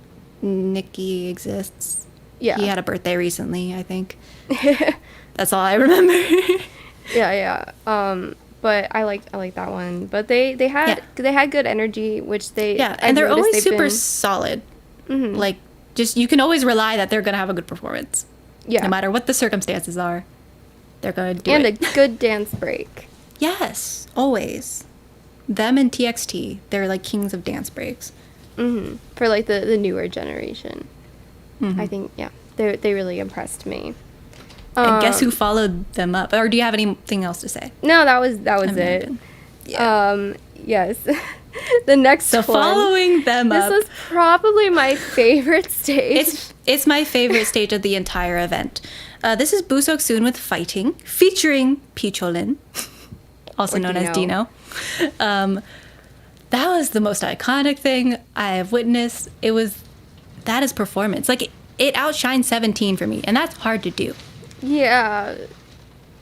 Nikki exists. Yeah. He had a birthday recently, I think. That's all I remember. Yeah. But I like that one. But they had good energy, which they Yeah, I've and they're noticed always they've super been- solid. Like, just you can always rely that they're gonna have a good performance. Yeah. No matter what the circumstances are, they're gonna do and it. a good dance break. Yes, always. Them and TXT, they're like kings of dance breaks. For like the newer generation. I think they really impressed me. And guess who followed them up? Or do you have anything else to say? No, that was it. Enhypen. Yeah. Yes. The next So one. following them This up, was probably my favorite stage. it's my favorite stage of the entire event. This is Busok Soon with Fighting, featuring Picholin, also Or known as Dino. Dino. That was the most iconic thing I have witnessed. That is performance. Like, it outshined 17 for me, and that's hard to do. Yeah.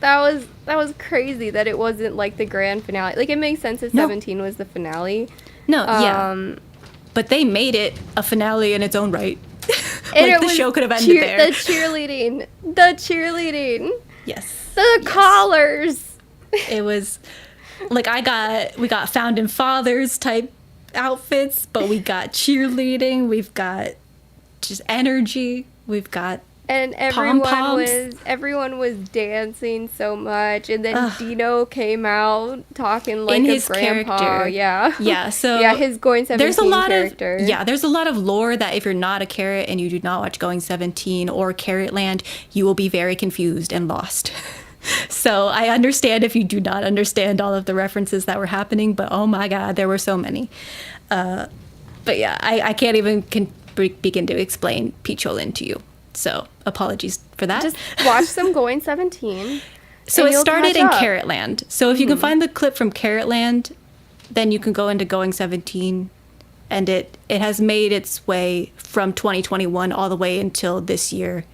that was crazy that it wasn't like the grand finale. Like, it makes sense that 17 was the finale. No, yeah. But they made it a finale in its own right. Like, the show could have ended there. The cheerleading. Yes. The collars. It was like we got founding fathers type outfits, but we got cheerleading, we've got just energy, we've got and everyone was dancing so much, and then Dino came out talking like in a his grandpa. character. Yeah. So his Going 17 character. There's a lot of lore that if you're not a carrot and you do not watch Going 17 or Carrot Land, you will be very confused and lost. So I understand if you do not understand all of the references that were happening, but oh my god, there were so many. But yeah, I can't even begin to explain Peacholin to you. So apologies for that. Just watch some Going 17. So it started in Carrot Land. So if you can find the clip from Carrot Land, then you can go into Going 17. And it has made its way from 2021 all the way until this year.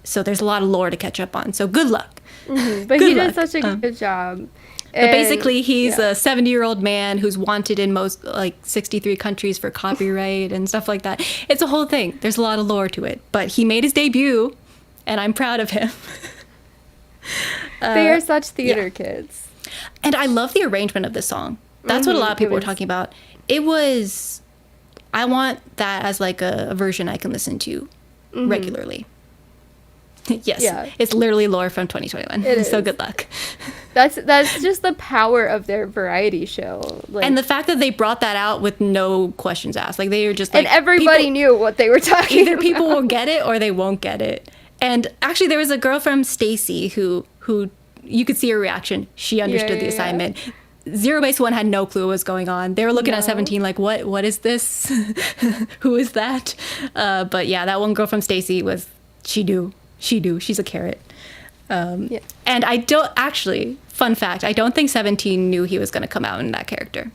So there's a lot of lore to catch up on. So good luck. But he did such a good job. But basically, he's a 70-year-old man who's wanted in most, like, 63 countries for copyright and stuff like that. It's a whole thing. There's a lot of lore to it. But he made his debut, and I'm proud of him. They are such theater kids. And I love the arrangement of this song. That's what a lot of people were talking about. It was... I want that as, like, a version I can listen to regularly. Yes, it's literally lore from 2021. So good luck. That's just the power of their variety show. Like, and the fact that they brought that out with no questions asked. Like, they were just like... And everybody knew what they were talking Either about. people will get it or they won't get it. And actually, there was a girl from StayC who you could see her reaction. She understood the assignment. ZeroBaseOne had no clue what was going on. They were looking at 17 like, what is this? Who is that? But yeah, that one girl from StayC was... She knew. She's a carrot. And I don't actually, fun fact, I don't think 17 knew he was going to come out in that character.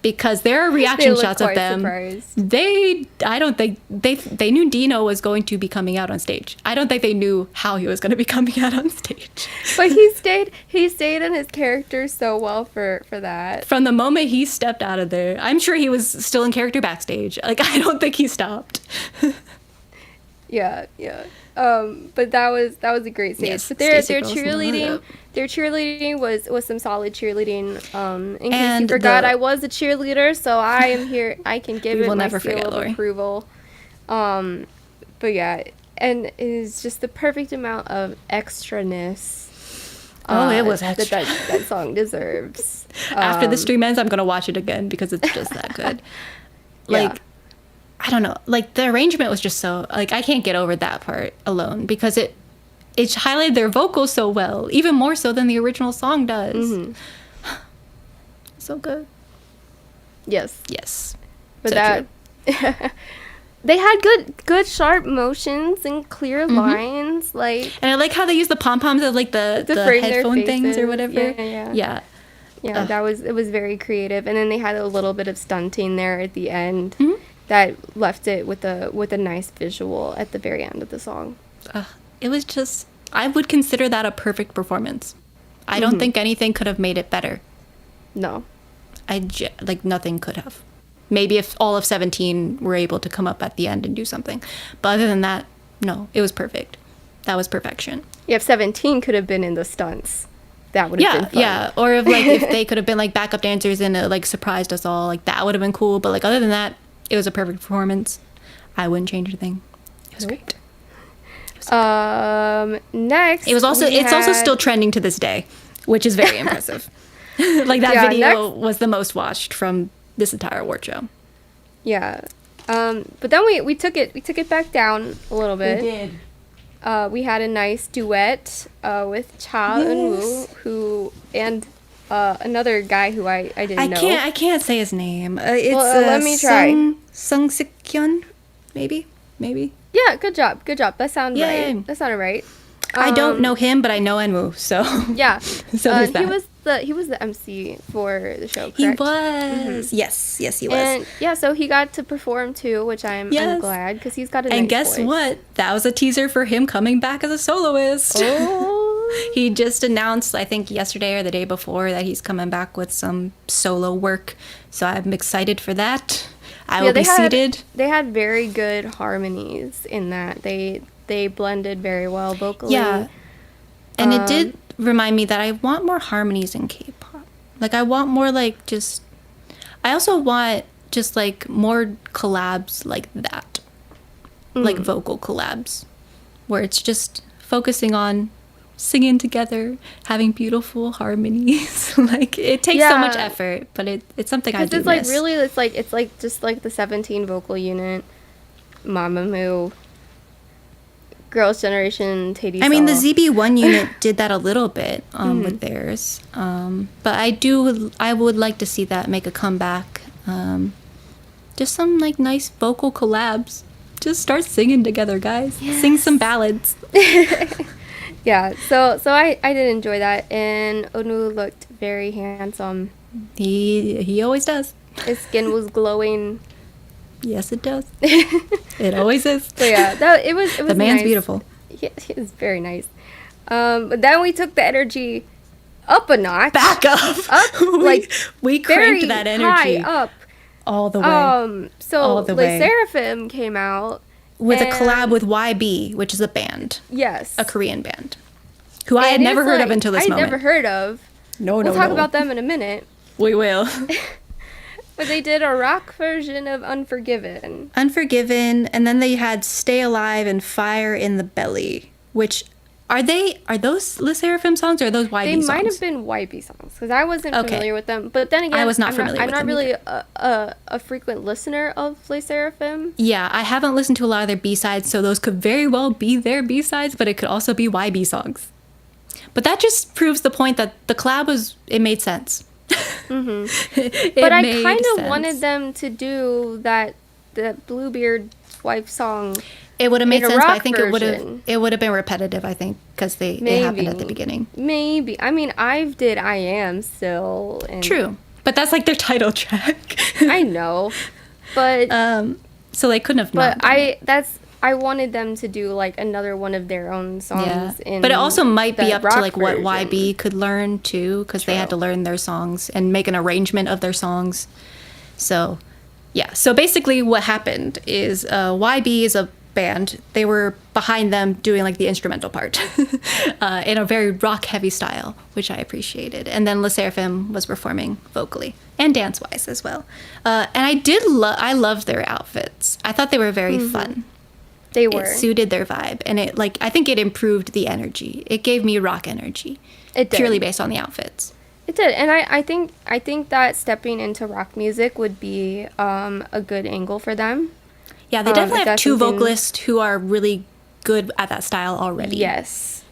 Because there are reaction shots of them. Surprised. I don't think they knew Dino was going to be coming out on stage. I don't think they knew how he was going to be coming out on stage. But he stayed in his character so well for that. From the moment he stepped out of there, I'm sure he was still in character backstage. Like, I don't think he stopped. Yeah. But that was a great stage. Yes, but their cheerleading was some solid cheerleading. In case you forgot, I was a cheerleader, so I am here. I can give it my seal of approval. But yeah, and it is just the perfect amount of extraness. It was extra. That song deserves. After the stream ends, I'm gonna watch it again because it's just that good. I don't know, like, the arrangement was just so, like, I can't get over that part alone because it highlighted their vocals so well, even more so than the original song does. So good. Yes. But so they had good sharp motions and clear lines, like. And I like how they use the pom poms as like the headphone things or whatever. Yeah. It was very creative, and then they had a little bit of stunting there at the end. That left it with a nice visual at the very end of the song. It was just, I would consider that a perfect performance. I don't think anything could have made it better. No. Nothing could have. Maybe if all of 17 were able to come up at the end and do something. But other than that, no, it was perfect. That was perfection. Yeah, if 17 could have been in the stunts, that would have been fun. Yeah, or if they could have been like backup dancers and surprised us all, like that would have been cool. But like other than that, it was a perfect performance. I wouldn't change a thing. It was great. Next, it's also still trending to this day, which is very impressive. Like that video was the most watched from this entire award show. Yeah. But then we took it back down a little bit. We did. We had a nice duet with Cha Eun-woo, and another guy who I didn't know. I can't say his name. It's let me try. Sung Sik-hyun, maybe. Yeah, good job. That sounded right. That sounded right. I don't know him, but I know Eun-woo, so yeah. So there's that. the MC for the show, correct? He was. Yes, he was. And yeah, so he got to perform too, which I'm glad, because he's got a nice And guess voice. what? That was a teaser for him coming back as a soloist. Oh. He just announced, I think yesterday or the day before, that he's coming back with some solo work. So I'm excited for that. I will be seated. They had very good harmonies in that. They blended very well vocally. Yeah. And it did remind me that I want more harmonies in K-pop. Like, I want more, like, just... I also want just, like, more collabs like that. Like, vocal collabs. Where it's just focusing on singing together, having beautiful harmonies. Like, it takes so much effort, but it's something I do miss. Because it's like just like the 17 vocal unit, Mamamoo, Girls' Generation, Tae-Dee. I mean, the ZB1 unit did that a little bit with theirs. But I would like to see that make a comeback. Just some, like, nice vocal collabs. Just start singing together, guys. Yes. Sing some ballads. Yeah, so I did enjoy that, and Eun-woo looked very handsome. He always does. His skin was glowing. Yes, it does. It always is. So yeah, it was the man's nice. beautiful. He is very nice. But then we took the energy up a notch. Back up. we cranked that energy high up all the way. So all the way. Sserafim came out with a collab with YB, which is a band. Yes, a Korean band, who I had never heard of until this moment. I had never heard of. We'll talk about them in a minute. We will. But they did a rock version of Unforgiven. And then they had Stay Alive and Fire in the Belly, which are those Le Sserafim songs or are those YB songs? They might have been YB songs, because I wasn't familiar with them. But then again, I was not familiar with them. I'm not really a frequent listener of Le Sserafim. Yeah, I haven't listened to a lot of their B-sides, so those could very well be their B-sides, but it could also be YB songs. But that just proves the point that the collab it made sense. But I kind of wanted them to do the Bluebeard's wife song. It would have made sense, but I think it would have been repetitive, I think, because it happened at the beginning. Maybe. I mean, IVE did I Am still. And true. But that's like their title track. I know. But so they couldn't have not. But I wanted them to do like another one of their own songs. Yeah. But it also might be up to like what version. YB could learn too, because they had to learn their songs and make an arrangement of their songs. So, yeah. So basically, what happened is YB is a band. They were behind them doing like the instrumental part in a very rock heavy style, which I appreciated. And then Le Sserafim was performing vocally and dance wise as well. And I loved their outfits. I thought they were very fun. They were. It suited their vibe, and I think it improved the energy. It gave me rock energy. It did. Purely based on the outfits. It did, and I think that stepping into rock music would be a good angle for them. Yeah, they definitely have two vocalists who are really good at that style already. Yes.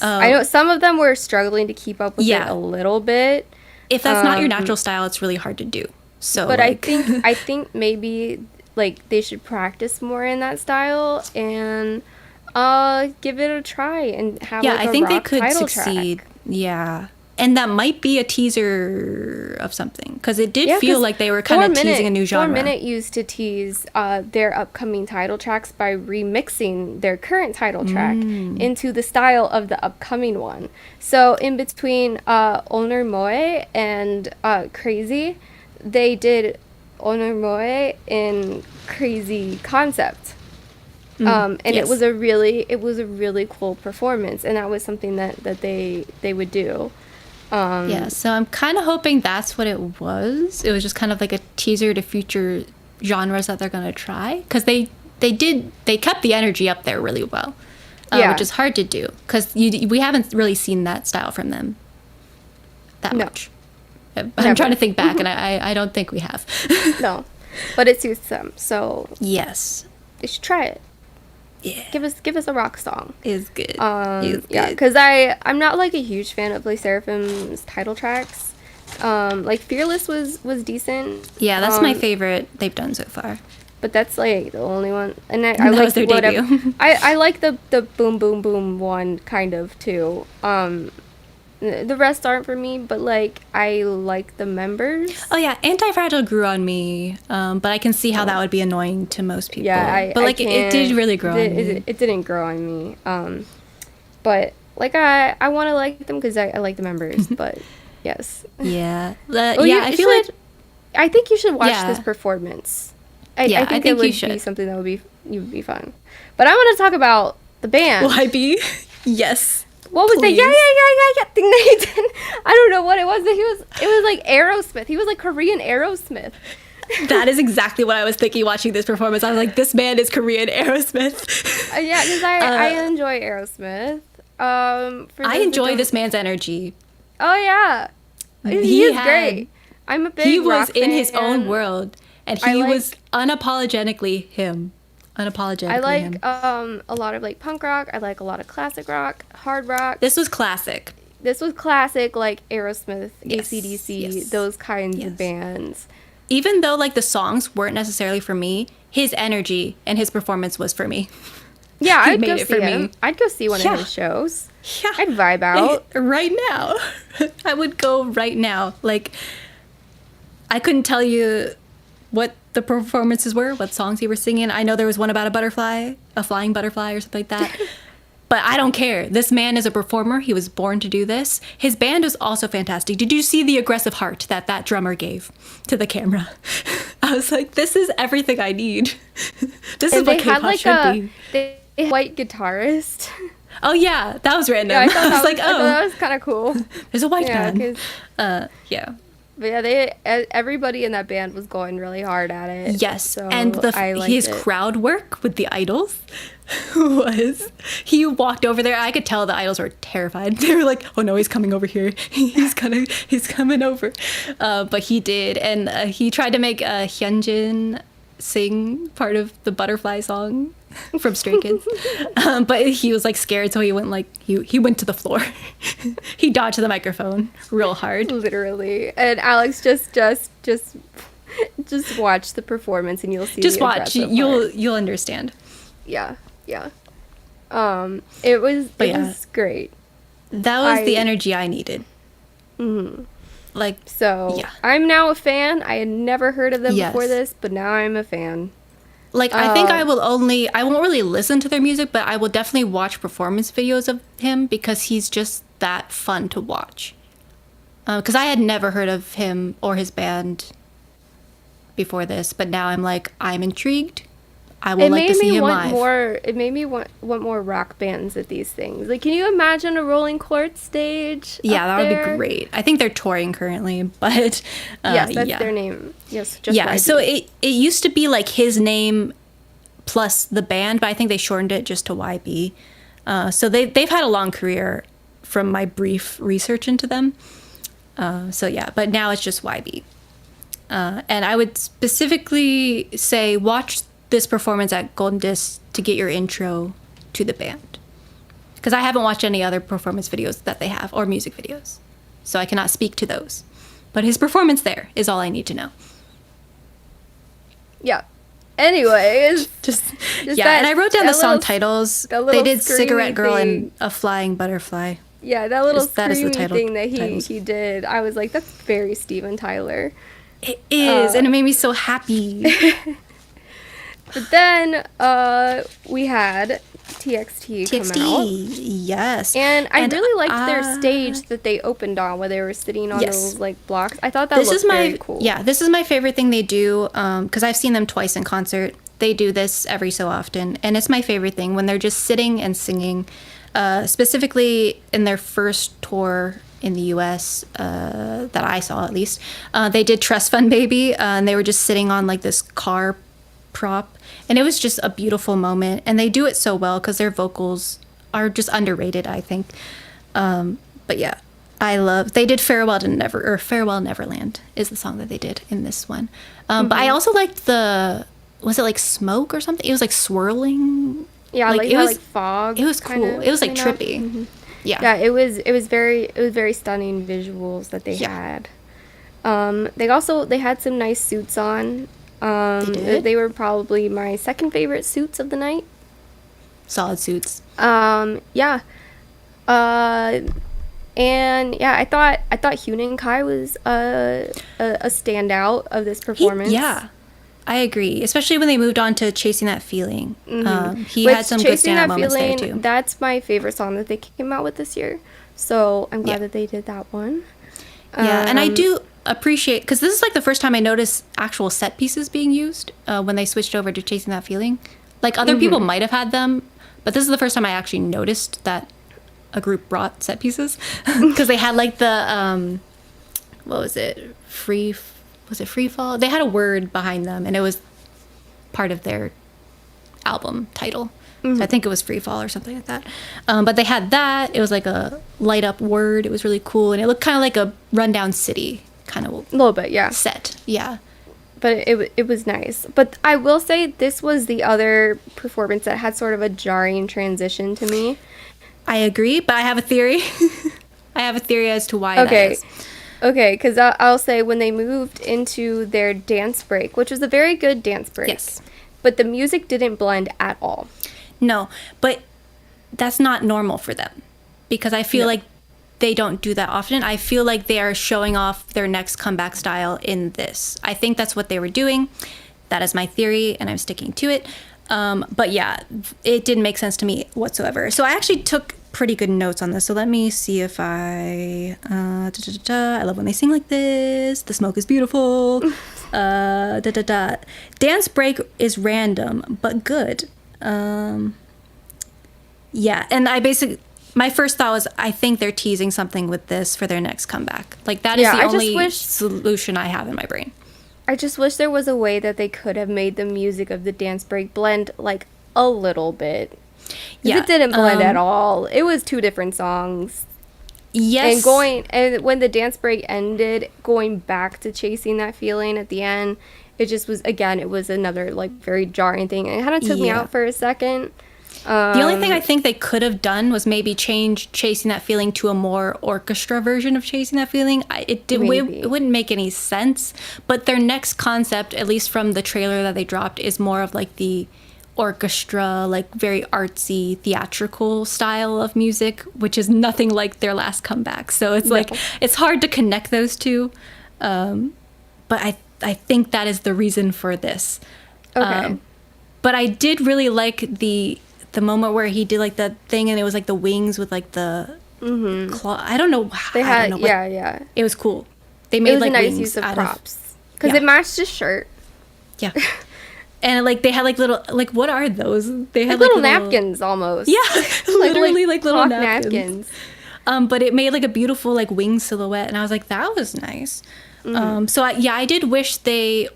I know some of them were struggling to keep up with it a little bit. If that's not your natural style, it's really hard to do. So, but I think maybe like they should practice more in that style and give it a try and have like a rock title track. Yeah, I think they could succeed. Yeah. And that might be a teaser of something, because it did feel like they were kind of teasing a new genre. 4 Minute used to tease their upcoming title tracks by remixing their current title track into the style of the upcoming one. So in between Oner Moe and Crazy, they did Oner Moe in Crazy Concept. And it was a really cool performance, and that was something that they would do. So I'm kind of hoping that's what it was. It was just kind of like a teaser to future genres that they're going to try, because they kept the energy up there really well, which is hard to do, because we haven't really seen that style from them that much. I'm trying to think back, and I don't think we have. No, but it suits them, so yes, they should try it. Yeah. Give us a rock song. Is good. Yeah, because I'm not like a huge fan of like Seraphim's title tracks. Like Fearless was decent. Yeah, that's my favorite they've done so far. But that's like the only one, and I like their debut. I like the boom boom boom one kind of too. The rest aren't for me, but like I like the members. Oh yeah, Anti-Fragile grew on me, but I can see how that would be annoying to most people. Yeah, but like it did really grow on me. It didn't grow on me. But like I want to like them because I like the members. But yes. Yeah. I feel like I think you should watch this performance. I think it would be something that would be fun. But I want to talk about the band. YB. Yes. What was the yeah thing that he did? I don't know what it was. It was like Aerosmith. He was like Korean Aerosmith. That is exactly what I was thinking watching this performance. I was like, this man is Korean Aerosmith. Yeah, because I enjoy Aerosmith. I enjoy this man's energy. Oh yeah, he's great. I'm a big He was rock in fan. his own world, and he was unapologetically him. I like a lot of like punk rock. I like a lot of classic rock, hard rock. This was classic. This was classic, like Aerosmith, AC/DC, those kinds of bands. Even though like the songs weren't necessarily for me, his energy and his performance was for me. Yeah, I'd go see him. I'd go see one of his shows. Yeah, I'd vibe out right now. I would go right now. Like, I couldn't tell you what the performances were, what songs he was singing. I know there was one about a flying butterfly or something like that. But I don't care. This man is a performer. He was born to do this. His band is also fantastic. Did you see the aggressive heart that drummer gave to the camera? I was like, this is everything I need. This is what K-pop should be. They had a white guitarist. Oh yeah, that was random. Yeah, I thought that was kind of cool. There's a white man. Yeah. But yeah, everybody in that band was going really hard at it. Yes, so and his crowd work with the idols he walked over there. I could tell the idols were terrified. They were like, "Oh no, he's coming over here. He's coming over." But he did, and he tried to make Yeonjun sing part of the Butterfly song from Stray Kids, but he was like scared, so he went he went to the floor. He dodged the microphone real hard, literally. And Alex, just watch the performance, and you'll see. Just watch, you'll understand. Yeah. It was great. That was the energy I needed. Mm-hmm. Yeah. I'm now a fan. I had never heard of them before this, but now I'm a fan. I think I won't really listen to their music, but I will definitely watch performance videos of him because he's just that fun to watch. Because I had never heard of him or his band before this, but now I'm intrigued. I will like to see him live. It made me want more rock bands at these things. Like, can you imagine a Rolling Court stage? Yeah, that would be great. I think they're touring currently, but yes, that's their name. Yes, just yeah. YB. So it used to be like his name plus the band, but I think they shortened it just to YB. So they've had a long career from my brief research into them. But now it's just YB. And I would specifically say watch this performance at Golden Disc to get your intro to the band, because I haven't watched any other performance videos that they have or music videos, so I cannot speak to those, but his performance there is all I need to know. Yeah. Anyways, and I wrote down the song titles. They did Cigarette Girl and A Flying Butterfly. Yeah, that little screamy thing that he did, I was like, that's very Steven Tyler. It is, and it made me so happy. But then we had TXT come out. Yes. And I really liked their stage that they opened on, where they were sitting on those like blocks. I thought that looked very cool. Yeah, this is my favorite thing they do, because I've seen them twice in concert. They do this every so often, and it's my favorite thing when they're just sitting and singing. Specifically in their first tour in the US that I saw, at least, they did Trust Fund Baby, and they were just sitting on like this car prop, and it was just a beautiful moment, and they do it so well because their vocals are just underrated, I think. But yeah, they did Farewell Neverland is the song that they did in this one. But I also liked was it like smoke or something? It was like swirling. Yeah, it was like fog. It was cool. It was like trippy. Mm-hmm. Yeah, it was very stunning visuals that they had. They had some nice suits on. They were probably my second favorite suits of the night. Solid suits. Yeah. And yeah, I thought Hyun and Kai was a standout of this performance. Yeah, I agree. Especially when they moved on to Chasing That Feeling. He With had some good Chasing standout That moments there Feeling, too. that's my favorite song that they came out with this year. So I'm glad that they did that one. Yeah, and I do appreciate, because this is like the first time I noticed actual set pieces being used when they switched over to Chasing That Feeling. Like other people might have had them, but this is the first time I actually noticed that a group brought set pieces, because they had like the what was it, free fall? They had a word behind them, and it was part of their album title. So I think it was Free Fall or something like that. But they had that. It was like a light up word. It was really cool, and it looked kind of like a rundown city kind of A little bit, yeah. set. Yeah. But it was nice. But I will say this was the other performance that had sort of a jarring transition to me. I agree, but I have a theory. I have a theory as to why that is. Okay, because I'll say when they moved into their dance break, which was a very good dance break. Yes. But the music didn't blend at all. No, but that's not normal for them, because I feel like they don't do that often. I feel like they are showing off their next comeback style in this. I think that's what they were doing. That is my theory, and I'm sticking to it. But yeah, it didn't make sense to me whatsoever. So I actually took pretty good notes on this. So let me see if I love when they sing like this. The smoke is beautiful. Dance break is random, but good. Yeah, and my first thought was, I think they're teasing something with this for their next comeback. Like, that is the only solution I have in my brain. I just wish there was a way that they could have made the music of the dance break blend, like, a little bit. Yeah. It didn't blend at all. It was two different songs. Yes. And when the dance break ended, going back to Chasing That Feeling at the end, it just was, again, it was another, like, very jarring thing. It kind of took me out for a second. The only thing I think they could have done was maybe change Chasing That Feeling to a more orchestra version of Chasing That Feeling. It wouldn't make any sense. But their next concept, at least from the trailer that they dropped, is more of like the orchestra, like very artsy, theatrical style of music, which is nothing like their last comeback. So it's like, it's hard to connect those two. But I think that is the reason for this. Okay. But I did really like the moment where he did like the thing, and it was like the wings with like the claw. I don't know. Yeah. It was cool. They made like a nice wings use of out props because it matched his shirt. Yeah. And like they had like little, like, what are those? They had like little napkins almost. Yeah, literally like little napkins. But it made like a beautiful like wing silhouette, and I was like, that was nice. So I did wish because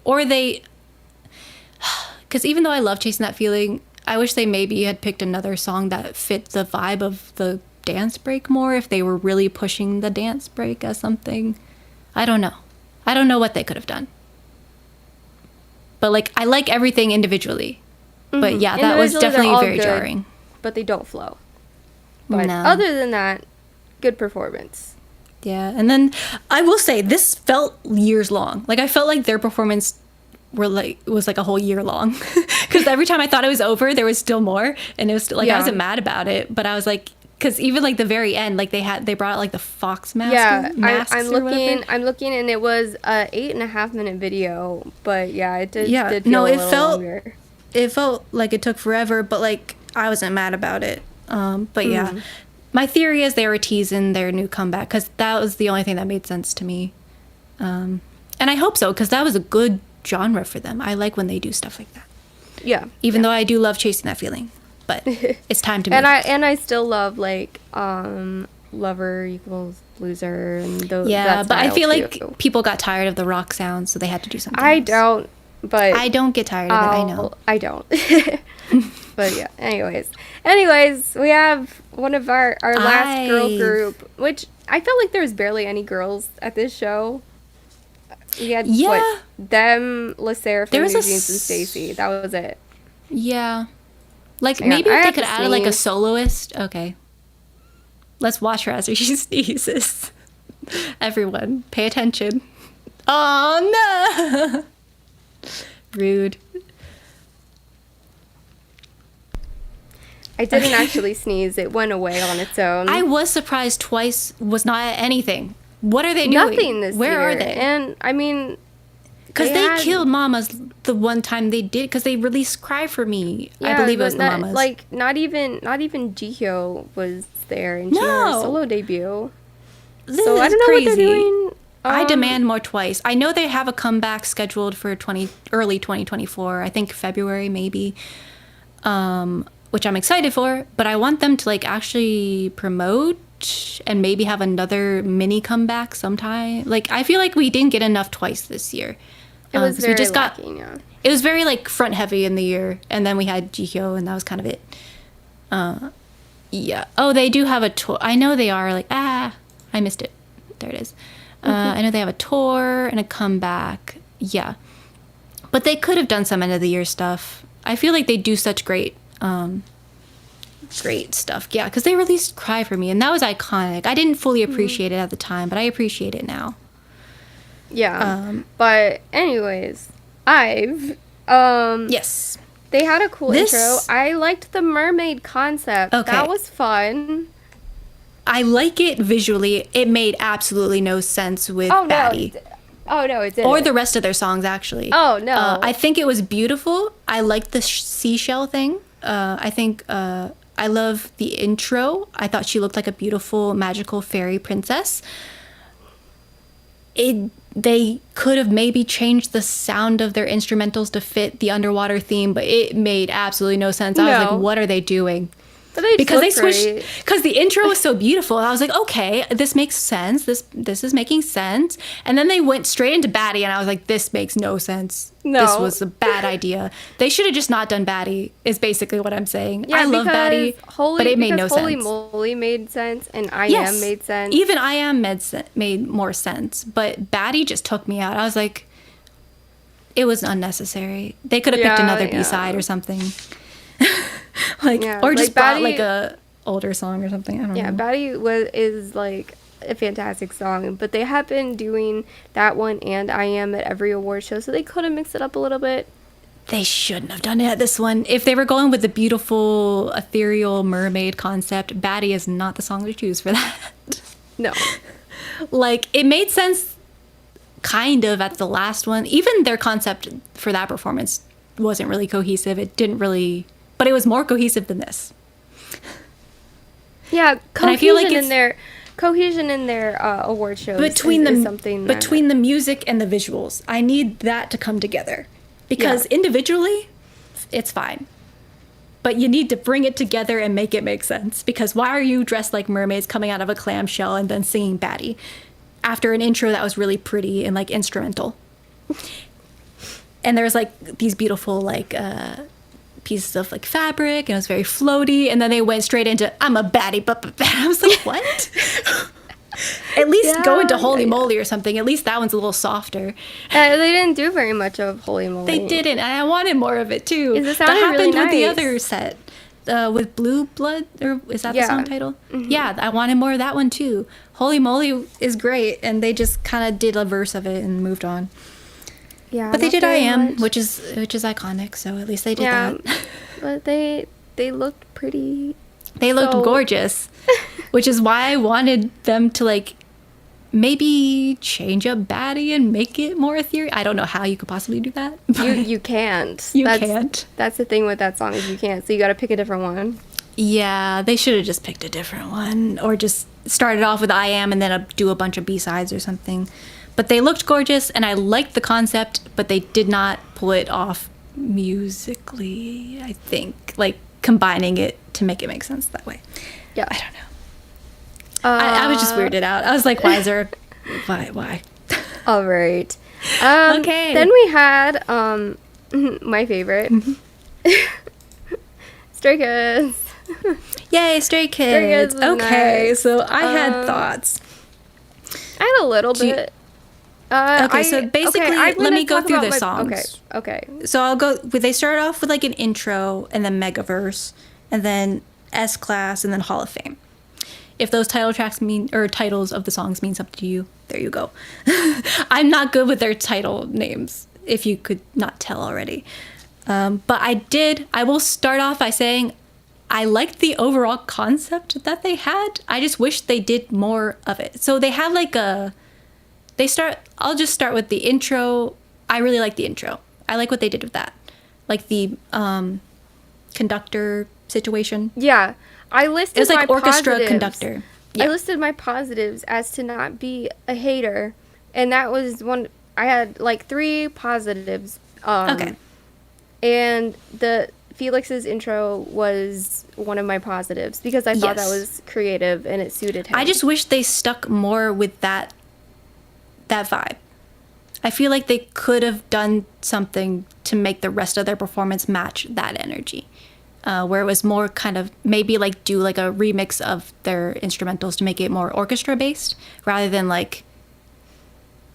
even though I love Chasing That Feeling, I wish they maybe had picked another song that fit the vibe of the dance break more, if they were really pushing the dance break as something. I don't know what they could have done. But like, I like everything individually. But yeah, that was definitely very good, jarring. But they don't flow. But other than that, good performance. Yeah, and then I will say, this felt years long. Like, I felt like their performance was like a whole year long, because every time I thought it was over, there was still more, and it was like, I wasn't mad about it, but I was like, because even like the very end, like they brought out like the fox mask. Yeah, I'm looking, and it was a 8.5 minute video, but yeah, it did. Yeah, did feel a little longer. It felt like it took forever, but like I wasn't mad about it. But yeah, my theory is they were teasing their new comeback, because that was the only thing that made sense to me. And I hope so, because that was a good genre for them. I like when they do stuff like that. Yeah. Even though I do love Chasing That Feeling, but it's time to move. And I still love like Lover Equals Loser and those. Yeah, but I feel like people got tired of the rock sound, so they had to do something else. Don't, but I don't get tired of it. I know. I don't. But yeah. Anyways, we have one of our last girl group, which I felt like there was barely any girls at this show. We had them, Sserafim, NewJeans, and StayC. That was it. Yeah. Like, maybe if they could add like a soloist. Okay. Let's watch her as she sneezes. Everyone, pay attention. Oh no! Rude. I didn't actually sneeze. It went away on its own. I was surprised Twice was not at anything. What are they doing? Nothing this year. Where are they? And I mean, because they killed Mamas the one time they did. Because they released "Cry for Me." Yeah, I believe it was the not, Mamas. Like not even Jihyo was there, and she had her solo debut. This so is I don't know crazy. what they're doing. I demand more Twice. I know they have a comeback scheduled for early 2024. I think February maybe, which I'm excited for. But I want them to like actually promote and maybe have another mini comeback sometime. Like I feel like we didn't get enough Twice this year. It was very we just lacking, yeah. It was very like front heavy in the year, and then we had Jihyo, and that was kind of it. Yeah. Oh, they do have a tour. I know they are like I missed it. There it is. I know they have a tour and a comeback. Yeah. But they could have done some end of the year stuff. I feel like they do such great stuff. Yeah, because they released Cry for Me, and that was iconic. I didn't fully appreciate it at the time, but I appreciate it now. Yeah. But anyways, yes. They had a cool intro. I liked the mermaid concept. Okay. That was fun. I like it visually. It made absolutely no sense with Baddie. No, it didn't. Or the rest of their songs, actually. Oh, no. I think it was beautiful. I liked the seashell thing. I think I love the intro. I thought she looked like a beautiful, magical fairy princess. They could have maybe changed the sound of their instrumentals to fit the underwater theme, but it made absolutely no sense. I was like, what are they doing? But they because they switched, because the intro was so beautiful. I was like, okay, this makes sense. This is making sense. And then they went straight into Baddie, and I was like, this makes no sense. No. This was a bad idea. They should have just not done Baddie, is basically what I'm saying. Yeah, I love Baddie, but it made no sense. Holy Moly made sense, and I Am made sense. Even I Am made more sense, but Baddie just took me out. I was like, it was unnecessary. They could have picked another B-side or something. Or just brought like a older song or something. I don't know. Yeah, Baddie is like a fantastic song, but they have been doing that one and I Am at every award show, so they could have mixed it up a little bit. They shouldn't have done it at this one. If they were going with the beautiful ethereal mermaid concept, Baddie is not the song to choose for that. No. Like, it made sense kind of at the last one. Even their concept for that performance wasn't really cohesive. It didn't really, but it was more cohesive than this. Yeah, cohesion, I feel like cohesion in their award shows between is something between the music and the visuals. I need that to come together, because individually, it's fine, but you need to bring it together and make it make sense. Because why are you dressed like mermaids coming out of a clamshell and then singing Baddie after an intro that was really pretty and like instrumental? And there's like these beautiful like pieces of like fabric, and it was very floaty, and then they went straight into I'm a baddie, but I was like, what? At least go into Holy Moly or something. At least that one's a little softer. They didn't do very much of Holy Moly. They didn't, and I wanted more of it too. That happened really nice. With the other set with Blue Blood, or is that the song title? Mm-hmm. Yeah, I wanted more of that one too. Holy Moly is great, and they just kind of did a verse of it and moved on. Yeah, but they did I Am, which is iconic, so at least they did that. But they looked pretty. They looked gorgeous, which is why I wanted them to like maybe change up Baddie and make it more ethereal. I don't know how you could possibly do that. You can't. You can't. That's the thing with that song, is you can't. So you got to pick a different one. Yeah, they should have just picked a different one, or just started off with I Am and then do a bunch of B-sides or something. But they looked gorgeous, and I liked the concept, but they did not pull it off musically, I think. Like, combining it to make it make sense that way. Yeah. I don't know. I was just weirded out. I was like, why is there... Why? All right. Okay. Then we had my favorite. StayC Kids. Yay, StayC Kids. Okay, nice. so I had thoughts. I had a little bit. So basically, let me go through their songs. Okay. So I'll go. They start off with like an intro, and then Megaverse, and then S-Class, and then Hall of Fame. If those title tracks titles of the songs mean something to you, there you go. I'm not good with their title names, if you could not tell already. But I will start off by saying I liked the overall concept that they had. I just wish they did more of it. So they had like I'll just start with the intro. I really like the intro. I like what they did with that. Like the conductor situation. Yeah. I listed It was like my orchestra positives. conductor. Yeah. I listed my positives as to not be a hater, and that was one. I had like 3 positives. Okay. And the Felix's intro was one of my positives because I thought that Yes. was creative and it suited him. I just wish they stuck more with that vibe. I feel like they could have done something to make the rest of their performance match that energy. Where it was more kind of maybe like do like a remix of their instrumentals to make it more orchestra based rather than like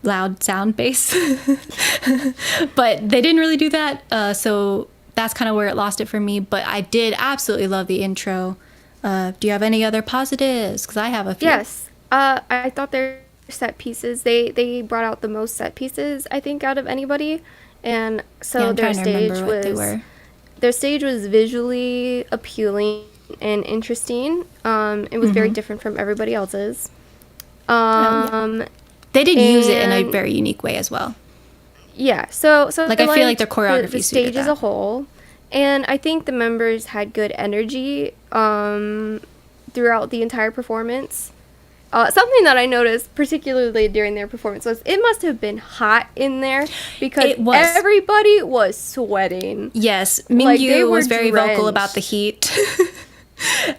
loud sound bass. But they didn't really do that. So that's kind of where it lost it for me. But I did absolutely love the intro. Do you have any other positives? Because I have a few. Yes. I thought their set pieces, they brought out the most set pieces, I think, out of anybody. And so Yeah, I'm their trying to remember stage what they was were. their stage was visually appealing and interesting. It was very different from everybody else's. They did use it in a and- very unique way as well. Yeah, so Like, I feel like liked their choreography the suited stage as that. a whole, and I think the members had good energy throughout the entire performance. Something that I noticed particularly during their performance was it must have been hot in there because It was. everybody was sweating. Yes, Like, they Mingyu were was very vocal drenched. about the heat.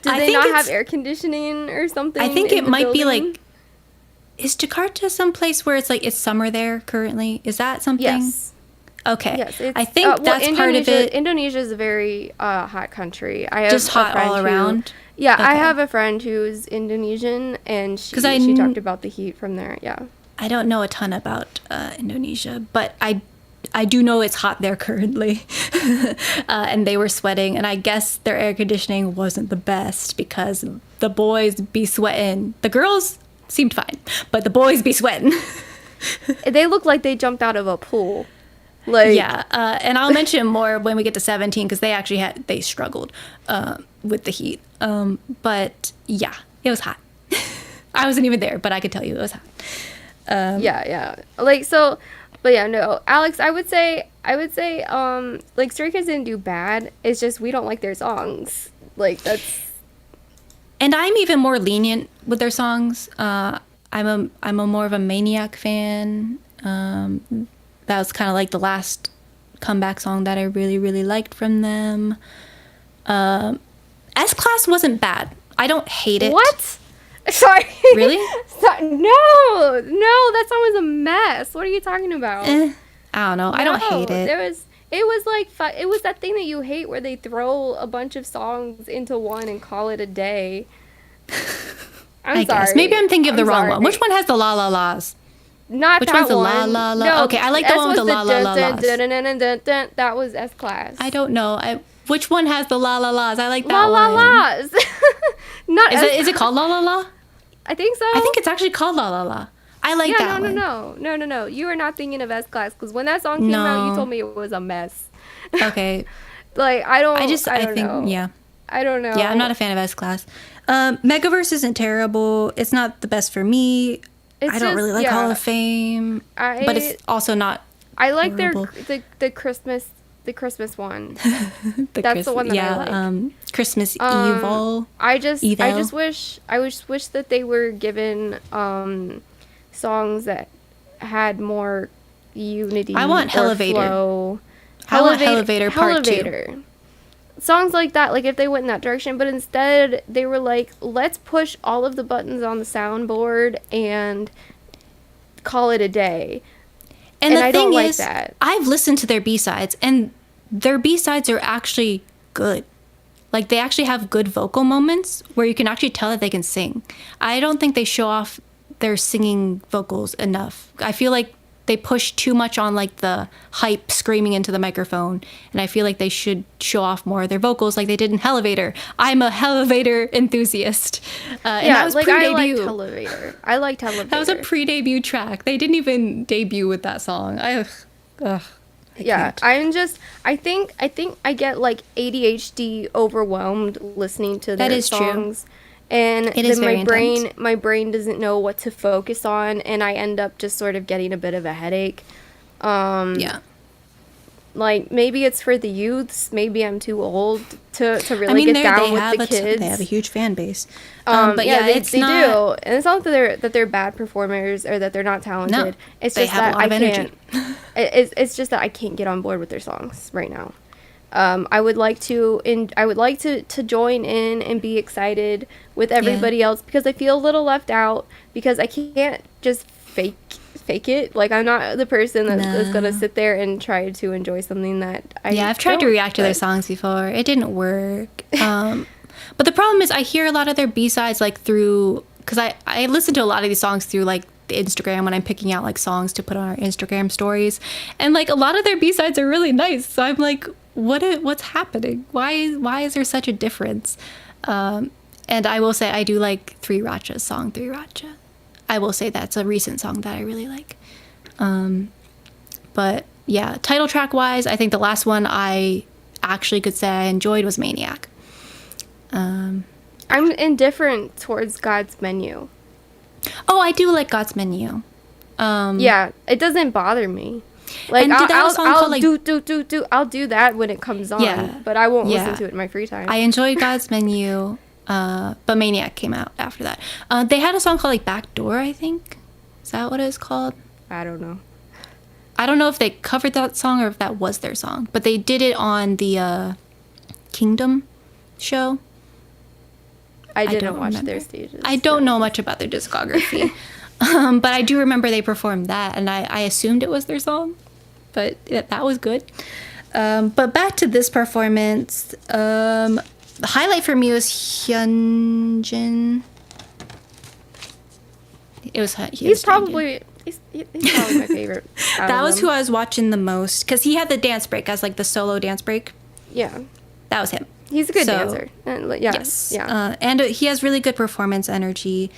Did they not have air conditioning or something? I think in it the might be building? like, is Jakarta someplace where it's like it's summer there currently? Is that something? Yes. Okay. Yes, it's, I think that's part of it. Indonesia is a very hot country. I have Just a hot friend all who- around? Yeah, I Okay. have a friend who's Indonesian, and she 'Cause I she kn- talked about the heat from there. Yeah. I don't know a ton about Indonesia, but I do know it's hot there currently. And they were sweating, and I guess their air conditioning wasn't the best because the boys be sweating. The girls seemed fine, but the boys be sweating. They look like they jumped out of a pool. Like, Yeah, and I'll mention more when we get to 17 because they struggled with the heat. But yeah, it was hot. I wasn't even there, but I could tell you it was hot. yeah. Like, so, but yeah, no, Alex, I would say, like, Stray Kids didn't do bad. It's just we don't like their songs. Like, that's. And I'm even more lenient with their songs. I'm a more of a Maniac fan. That was kind of like the last comeback song that I really, really liked from them. S-Class wasn't bad. I don't hate it. What? Sorry. Really? No, that song was a mess. What are you talking about? I don't know. I don't hate it. It was like it was that thing that you hate where they throw a bunch of songs into one and call it a day. I'm I guess. sorry. Maybe I'm thinking of the wrong sorry. one. Which one has the la la las? Not Which that one's the la one. la la? No, Okay, I like the S one with was the la la la dun, las. dun, dun, dun, dun, dun. That was S Class. I don't know. Which one has the la la las? I like that La la one. la's. Not Is it called la la la? I think so. I think it's actually called La La La. I like that one. No. You are not thinking of S Class because when that song came out, you told me it was a mess. Okay. Like I don't think, know. yeah. I don't know. Yeah, I'm not a fan of S-Class. Megaverse isn't terrible. It's not the best for me. I don't really like Hall of Fame. But it's also not I like horrible. the Christmas one. That's the one that I like. Christmas Evil. I just wish that they were given songs that had more unity. I want or Hellevator. Flow. I want Hellevator Part 2. Songs like that, like if they went in that direction, but instead they were like, let's push all of the buttons on the soundboard and call it a day. And the I thing don't like is, that. I've listened to their B-sides, and their B-sides are actually good. Like, they actually have good vocal moments where you can actually tell that they can sing. I don't think they show off their singing vocals enough. I feel like they push too much on, like, the hype screaming into the microphone, and I feel like they should show off more of their vocals like they did in Hellevator. I'm a Hellevator enthusiast. And that was pre-debut. I liked Hellevator. That was a pre-debut track. They didn't even debut with that song. Yeah, I think I get like ADHD overwhelmed listening to their songs. True. And then my brain doesn't know what to focus on, and I end up just sort of getting a bit of a headache. Yeah. Like, maybe it's for the youths. Maybe I'm too old to really get down with the kids. They have a huge fan base. But yeah, they do. And it's not that they're bad performers or that they're not talented. No, it's just that I can't. It's just that I can't get on board with their songs right now. I would like to join in and be excited with everybody else, because I feel a little left out, because I can't just fake it. Like, I'm not the person that's gonna sit there and try to enjoy something that I've tried to react to their songs before. It didn't work. But the problem is I hear a lot of their B-sides like through, because I listen to a lot of these songs through like the Instagram when I'm picking out like songs to put on our Instagram stories, and like a lot of their B-sides are really nice. So I'm like, what's happening? Why is there such a difference? And I will say I do like 3RACHA's song 3RACHA. I will say that's a recent song that I really like. But yeah, title track wise, I think the last one I actually could say I enjoyed was Maniac. I'm indifferent towards God's Menu. Oh, I do like God's Menu. Yeah, it doesn't bother me. Like, I'll do that when it comes on, but I won't listen to it in my free time. I enjoy God's Menu, but Maniac came out after that. They had a song called like Backdoor, I think. Is that what it was called? I don't know. I don't know if they covered that song or if that was their song, but they did it on the Kingdom show. I didn't watch their stages. I don't know much about their discography. But I do remember they performed that, and I assumed it was their song, but that was good. But back to this performance, the highlight for me was Yeonjun. He's probably my favorite. That was who I was watching the most, because he had the dance break as like the solo dance break. Yeah, that was him. He's a good dancer. Yes. Yeah. And he has really good performance energy.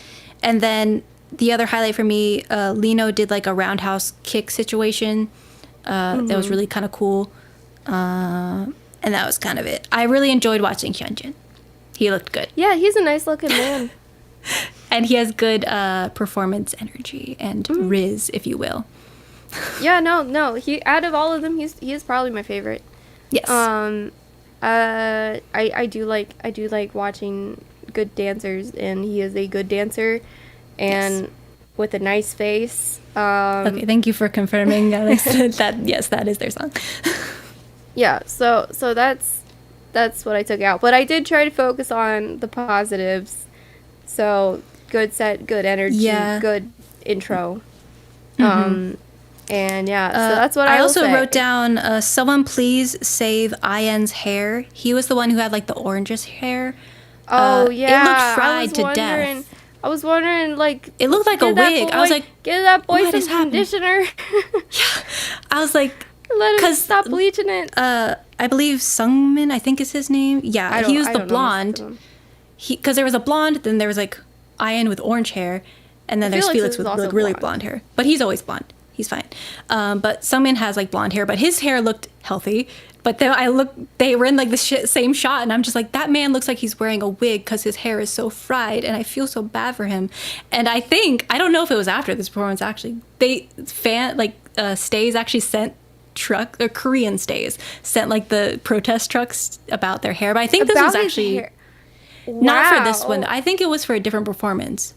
And then the other highlight for me, Lino did like a roundhouse kick situation. That was really kind of cool. And that was kind of it. I really enjoyed watching Yeonjun. He looked good. Yeah, he's a nice looking man. And he has good performance energy and riz, if you will. Yeah, no. He, out of all of them, he is probably my favorite. Yes. I do like watching good dancers, and he is a good dancer, and with a nice face. Okay, thank you for confirming, Alex. that is their song. Yeah, so that's what I took out, but I did try to focus on the positives. So good set, good energy, good intro. And yeah, so that's what I also wrote down. Someone please save Ian's hair. He was the one who had like the orangish hair. Oh yeah, it looked fried to death. I was wondering, like, it looked like a wig. I was like, give that boy some conditioner. Yeah, I was like, let him stop bleaching it. I believe Sungmin, I think is his name. Yeah, he was the blonde. Because there was a blonde, then there was like Ian with orange hair, and then there's Felix with like really blonde hair. But he's always blonde. He's fine. But Sungmin has like blonde hair, but his hair looked healthy. But then they were in like the same shot, and I'm just like, that man looks like he's wearing a wig because his hair is so fried, and I feel so bad for him. And I don't know if it was after this performance actually. StayC actually sent Korean StayC sent like the protest trucks about their hair. But I think this was actually not for this one. I think it was for a different performance.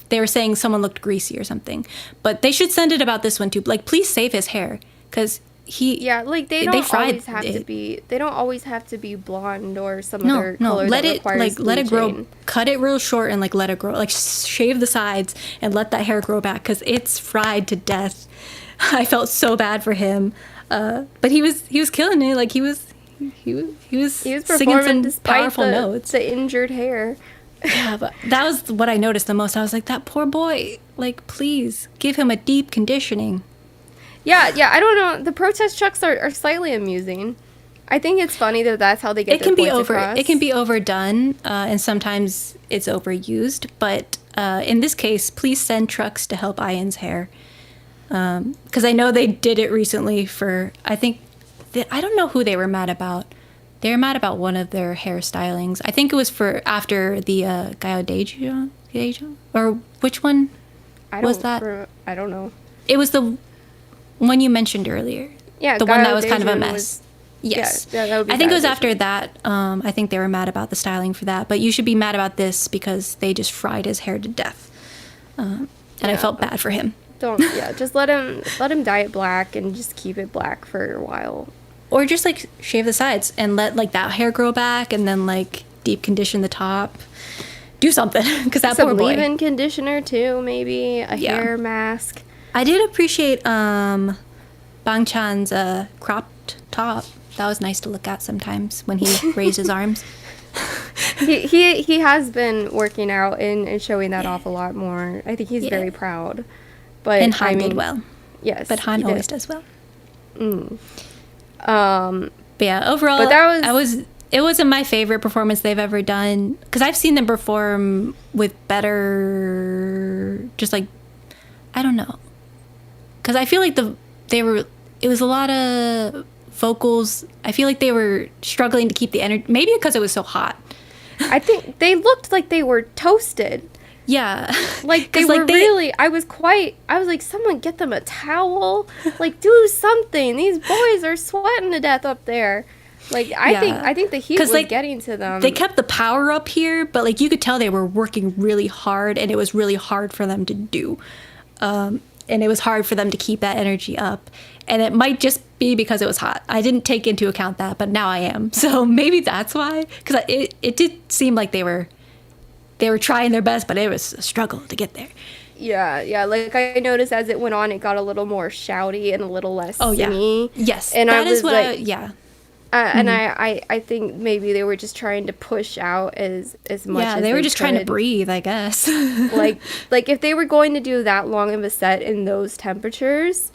They were saying someone looked greasy or something, but they should send it about this one too. Like, please save his hair, because they don't always have to be blonde or some other color. Let it grow. Cut it real short and like let it grow. Like, shave the sides and let that hair grow back, because it's fried to death. I felt so bad for him, but he was killing it. Like, he was singing some powerful notes. The injured hair. Yeah, but that was what I noticed the most. I was like, that poor boy. Like, please give him a deep conditioning. Yeah. I don't know. The protest trucks are slightly amusing. I think it's funny that that's how they get their points across. It can be overdone, and sometimes it's overused. But in this case, please send trucks to help Ian's hair, because I know they did it recently for. I think I don't know who they were mad about. They were mad about one of their hairstylings. I think it was for after the Jae-jung, or which one was that? I don't know. It was the one you mentioned earlier. Yeah, the one that was kind of a mess. Yes. Yeah, that would be I think it was Jae-jung. after that. I think they were mad about the styling for that. But you should be mad about this because they just fried his hair to death. And I felt bad for him. Just let him dye it black and just keep it black for a while. Or just like shave the sides and let like that hair grow back and then like deep condition the top. Do something because that poor boy. Some leave-in conditioner too, maybe a hair mask. I did appreciate Bang Chan's cropped top. That was nice to look at sometimes when he raised his arms. He has been working out and showing that off a lot more. I think he's very proud. But and Han did well. Yes, but Han always does well. But yeah, overall, but it wasn't my favorite performance they've ever done because I've seen them perform with better, just like, I don't know, because I feel like it was a lot of vocals. I feel like they were struggling to keep the energy, maybe because it was so hot. I think they looked like they were toasted. Yeah. Like they were really, I was like, someone get them a towel. Like do something. These boys are sweating to death up there. Like I think the heat was getting to them. They kept the power up here, but like you could tell they were working really hard and it was really hard for them to do. And it was hard for them to keep that energy up. And it might just be because it was hot. I didn't take into account that, but now I am. So maybe that's why. Because it did seem like they were trying their best, but it was a struggle to get there. Yeah. Like I noticed as it went on, it got a little more shouty and a little less singy. Yeah. Yes. And that is what and I think maybe they were just trying to push out as much as they were just could. trying to breathe, I guess. like if they were going to do that long of a set in those temperatures,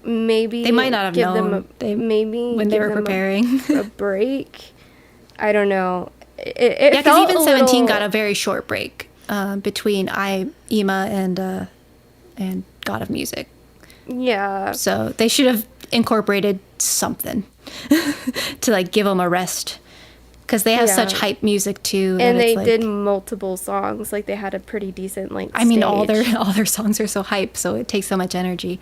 maybe they might not have known when they were preparing a break. I don't know. Because even 17 got a very short break between Ima and God of Music. Yeah. So they should have incorporated something to like give them a rest because they have such hype music too. And they did multiple songs. Like they had a pretty decent like. I mean, all their songs are so hype, so it takes so much energy.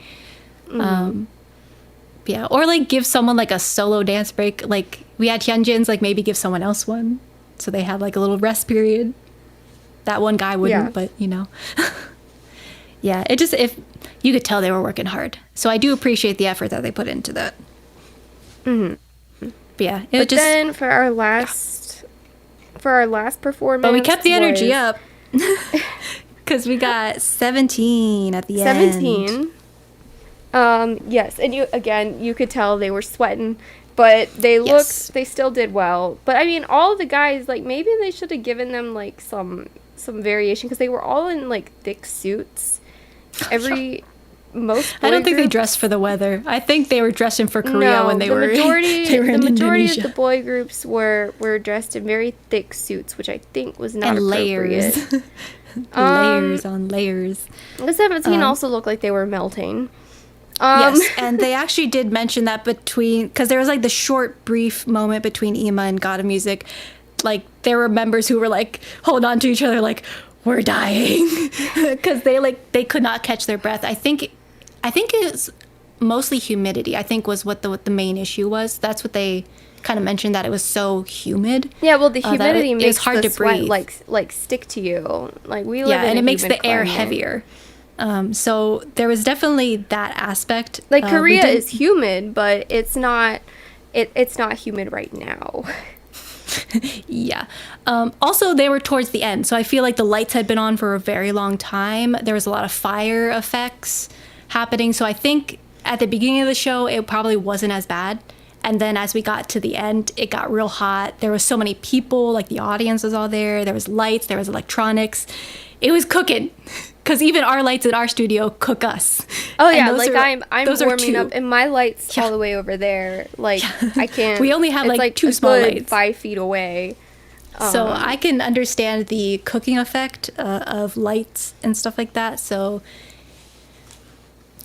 Yeah, or like give someone like a solo dance break. Like we had Yeonjun's, like maybe give someone else one, so they have like a little rest period. That one guy wouldn't, but you know. Yeah, if you could tell they were working hard. So I do appreciate the effort that they put into that. But yeah, then for our last performance, but we kept the energy up because we got 17 at the end. 17. Yes, and you could tell they were sweating, but they still did well. But I mean, all of the guys, like maybe they should have given them like some variation because they were all in like thick suits. Most I don't think they dressed for the weather. I think they were dressing for Korea when they were in the majority Indonesia. of the boy groups were dressed in very thick suits, which I think was not appropriate. Layers on layers. The 17 also looked like they were melting. Yes, and they actually did mention that because there was like the short, brief moment between Ima and God of Music. Like there were members who were like hold on to each other, like we're dying, because they could not catch their breath. I think it's mostly humidity. I think was what the main issue was. That's what they kind of mentioned, that it was so humid. Yeah, well, the humidity makes hard the to sweat breathe. like stick to you. Like we live in and a it makes humid the air climate. heavier. So there was definitely that aspect. Like Korea is humid, but it's not humid right now. Yeah. Also, they were towards the end, so I feel like the lights had been on for a very long time. There was a lot of fire effects happening, so I think at the beginning of the show, it probably wasn't as bad. And then as we got to the end, it got real hot. There was so many people, like the audience was all there. There was lights, there was electronics. It was cooking, because even our lights in our studio cook us. Oh yeah, like I'm warming up, and my lights all the way over there. Like I can't. We only have like two small lights 5 feet away. So I can understand the cooking effect of lights and stuff like that. So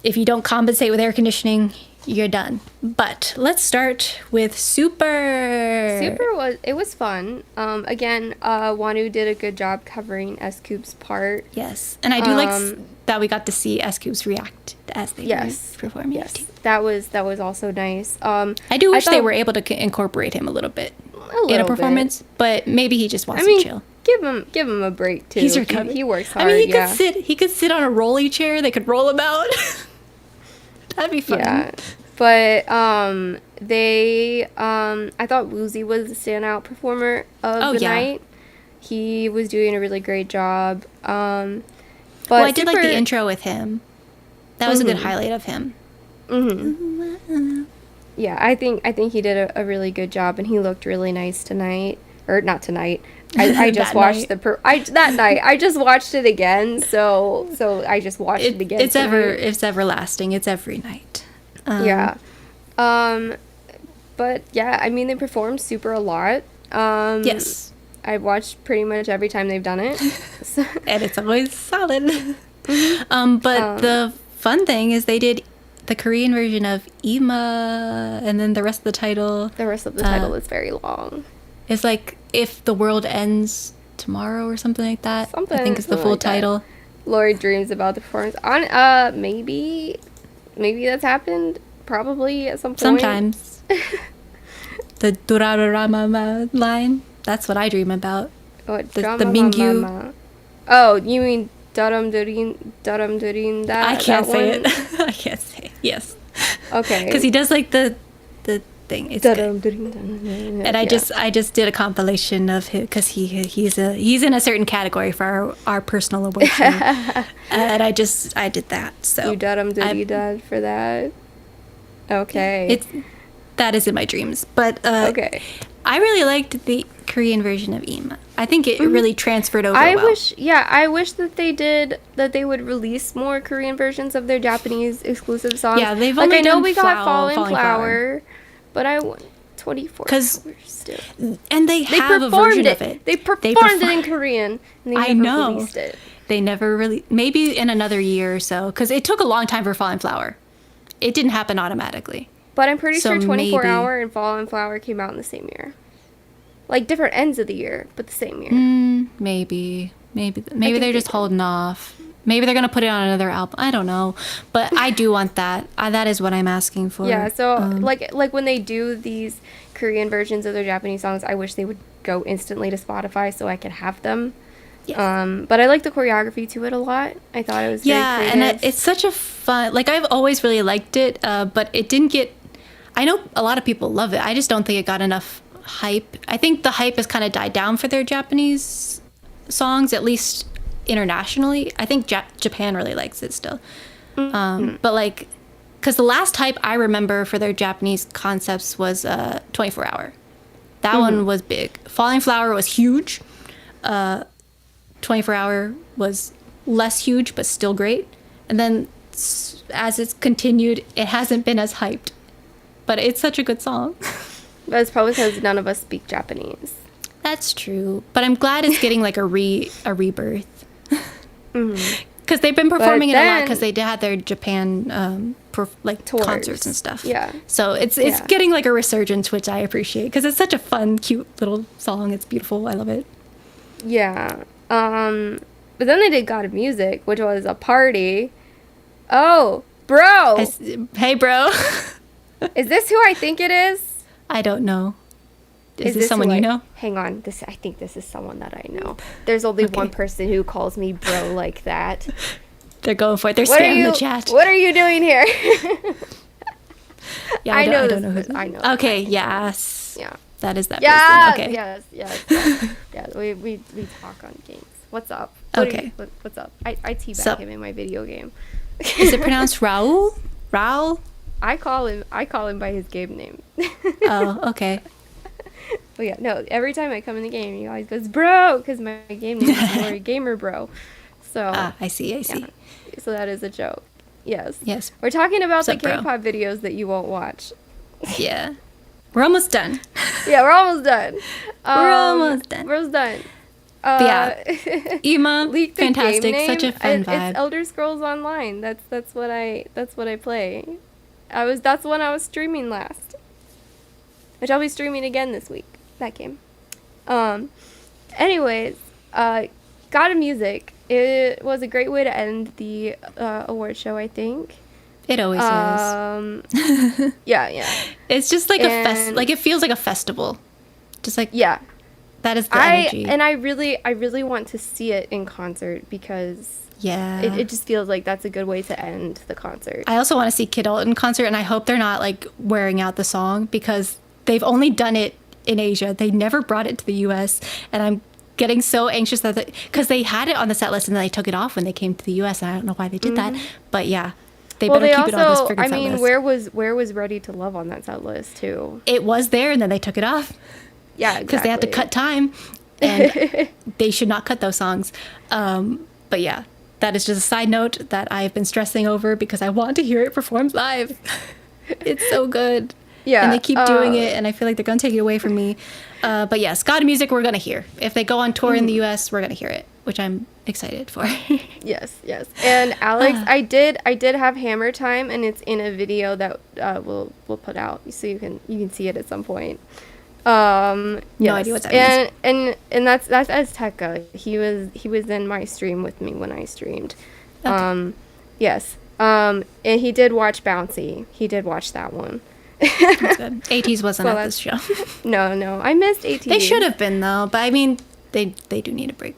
if you don't compensate with air conditioning, you're done. But let's start with Super. Super was fun. Again, Wonu did a good job covering S-Coop's part. Yes, and I do like that we got to see S-Coop's react as they were performing. Yes, that was also nice. I do wish they were able to incorporate him a little bit in a performance, but maybe he just wants to chill. Give him a break too. He's recovering. He works hard. I mean, he could sit on a rolly chair. They could roll him out. That'd be fun. Yeah, but I thought Woozy was the standout performer of the night. He was doing a really great job. But I did like the intro with him. That was a good highlight of him. Yeah, I think he did a really good job, and he looked really nice tonight. Or not tonight. I just watched that night. I just watched it again, so I just watched it again. It's everlasting. It's every night. But yeah, I mean, they performed Super a lot. Yes. I've watched pretty much every time they've done it. And it's always solid. But the fun thing is they did the Korean version of Ima, and then the rest of the title. The rest of the title is very long. It's like If the World Ends Tomorrow or something like that. I think is the full title. Lori dreams about the performance. Maybe that's happened. Probably at some point. Sometimes. The Durararama line. That's what I dream about. What, the Mingyu. Oh, you mean Daram Durin that? I can't say it. I can't say it. Yes. Okay. Because he does like the thing. It's good. And I just did a compilation of him because he's in a certain category for our personal awakening. And I did that. So you Daram Durin for that. Okay. That is in my dreams. But okay. I really liked the Korean version of Ima. I think it really transferred over I well. wish that they would release more Korean versions of their Japanese exclusive songs. Yeah, they've only done we got Falling Flower, but I want 24 hours still. And they have a version of it. They performed it in Korean, and they never released it. They never really, maybe in another year or so, because it took a long time for Falling Flower. It didn't happen automatically. But I'm pretty sure 24 Hour and Fallen Flower came out in the same year. Like different ends of the year, but the same year. Maybe they're just holding off. Maybe they're going to put it on another album. I don't know. But I do want that. That is what I'm asking for. Yeah, so like when they do these Korean versions of their Japanese songs, I wish they would go instantly to Spotify so I could have them. Yes. But I like the choreography to it a lot. I thought it was very creative. And it's such a fun... Like, I've always really liked it, but it didn't get... I know a lot of people love it. I just don't think it got enough hype. I think the hype has kind of died down for their Japanese songs, at least internationally. I think Japan really likes it still. But like, because the last hype I remember for their Japanese concepts was 24 Hour. That one was big. Falling Flower was huge. 24 Hour was less huge, but still great. And then as it's continued, it hasn't been as hyped. But it's such a good song. But it's probably because none of us speak Japanese. That's true. But I'm glad it's getting like a rebirth. Because they've been performing it a lot because they had their Japan tours. Concerts and stuff. Yeah. So it's getting like a resurgence, which I appreciate because it's such a fun, cute little song. It's beautiful. I love it. Yeah. But then they did God of Music, which was a party. Oh, bro. Hey, bro. Is this who I think it is? I don't know. Is this someone you know? Hang on. I think this is someone that I know. There's only one person who calls me bro like that. They're going for it. They're spamming the chat. What are you doing here? Yeah, I don't know who. I know. Okay, yes. Yeah. That is that person. Okay. Yes. Yeah, we talk on games. What's up? What's up? I teabag him in my video game. Is it pronounced Raul? Raul? I call him by his game name. Oh, okay. But yeah, no, every time I come in the game, he always goes, bro, because my game name is Lori Gamer Bro. So I see. Yeah. So that is a joke. Yes. Yes. We're talking about the K-pop videos that you won't watch. Yeah. We're almost done. Yeah, we're almost done. We're almost done. Yeah. Ima, fantastic, such a fun vibe. It's Elder Scrolls Online. That's what I play. That's the one I was streaming last, which I'll be streaming again this week. That game. Anyways, God of Music. It was a great way to end the award show, I think. It always is. Yeah. It's just like it feels like a festival. Just like, yeah. That is the energy. And I really want to see it in concert because it just feels like that's a good way to end the concert. I also want to see Kid Ult in concert, and I hope they're not like wearing out the song because they've only done it in Asia. They never brought it to the US, and I'm getting so anxious that because they had it on the set list and then they took it off when they came to the US, and I don't know why they did that. But yeah. They better keep it on this freaking set list. Where was Ready to Love on that set list too? It was there, and then they took it off. Yeah, exactly. Because they have to cut time, and they should not cut those songs. But yeah, that is just a side note that I've been stressing over because I want to hear it performed live. It's so good. Yeah. And they keep doing it, and I feel like they're going to take it away from me. But yes, God of Music we're going to hear. If they go on tour in the US, we're going to hear it, which I'm excited for. Yes. And Alex, I did have Hammer Time, and it's in a video that we'll put out so you can see it at some point. No idea what that means. And that's Azteca. He was in my stream with me when I streamed. Okay. Yes. And he did watch Bouncy. He did watch that one. That's good. ATs wasn't at this show. No. I missed ATs. They should have been though, but I mean they do need a break.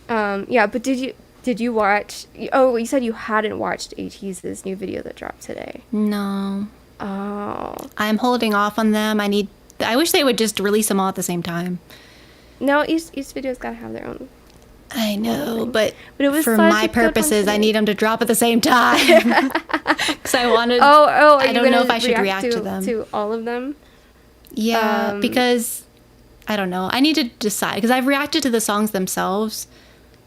Yeah, but did you watch? Oh, you said you hadn't watched ATEEZ's new video that dropped today. No. Oh. I'm holding off on them. I wish they would just release them all at the same time. No, each video's gotta have their own. I know, but it was for my purposes, I need them to drop at the same time. Because I wanted. I don't know if I should react to them. To all of them. Yeah, because I don't know. I need to decide because I've reacted to the songs themselves,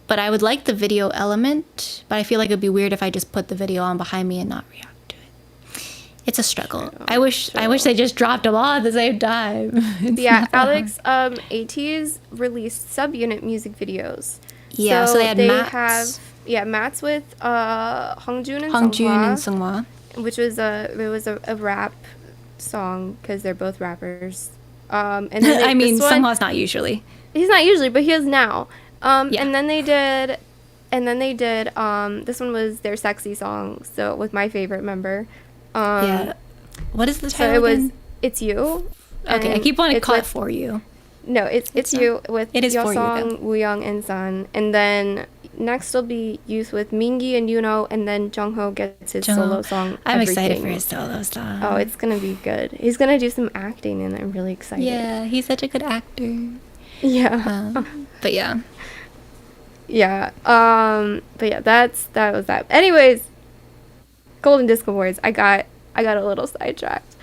but I would like the video element. But I feel like it'd be weird if I just put the video on behind me and not react to it. It's a struggle. I wish they just dropped them all at the same time. Yeah, Alex. ATEEZ released subunit music videos. Yeah, so they had Mats. Mats with Hongjun and Seonghwa, which was a rap song because they're both rappers. And then I mean, Seonghwa's not usually. He's not usually, but he is now. And then they did. This one was their sexy song, so with my favorite member. What is the title? So it was again? It's You. Okay, I keep wanting to call it For You. No, it's You with Yeosong, Wooyoung, and Sun. And then next will be Youth with Mingi and Yuno, and then Jungho gets his solo song. I'm excited for his solo song. Oh, it's gonna be good. He's gonna do some acting, and I'm really excited. Yeah, he's such a good actor. Yeah. But yeah. Yeah. But yeah, that was that. Anyways, Golden Disc Awards. I got a little sidetracked.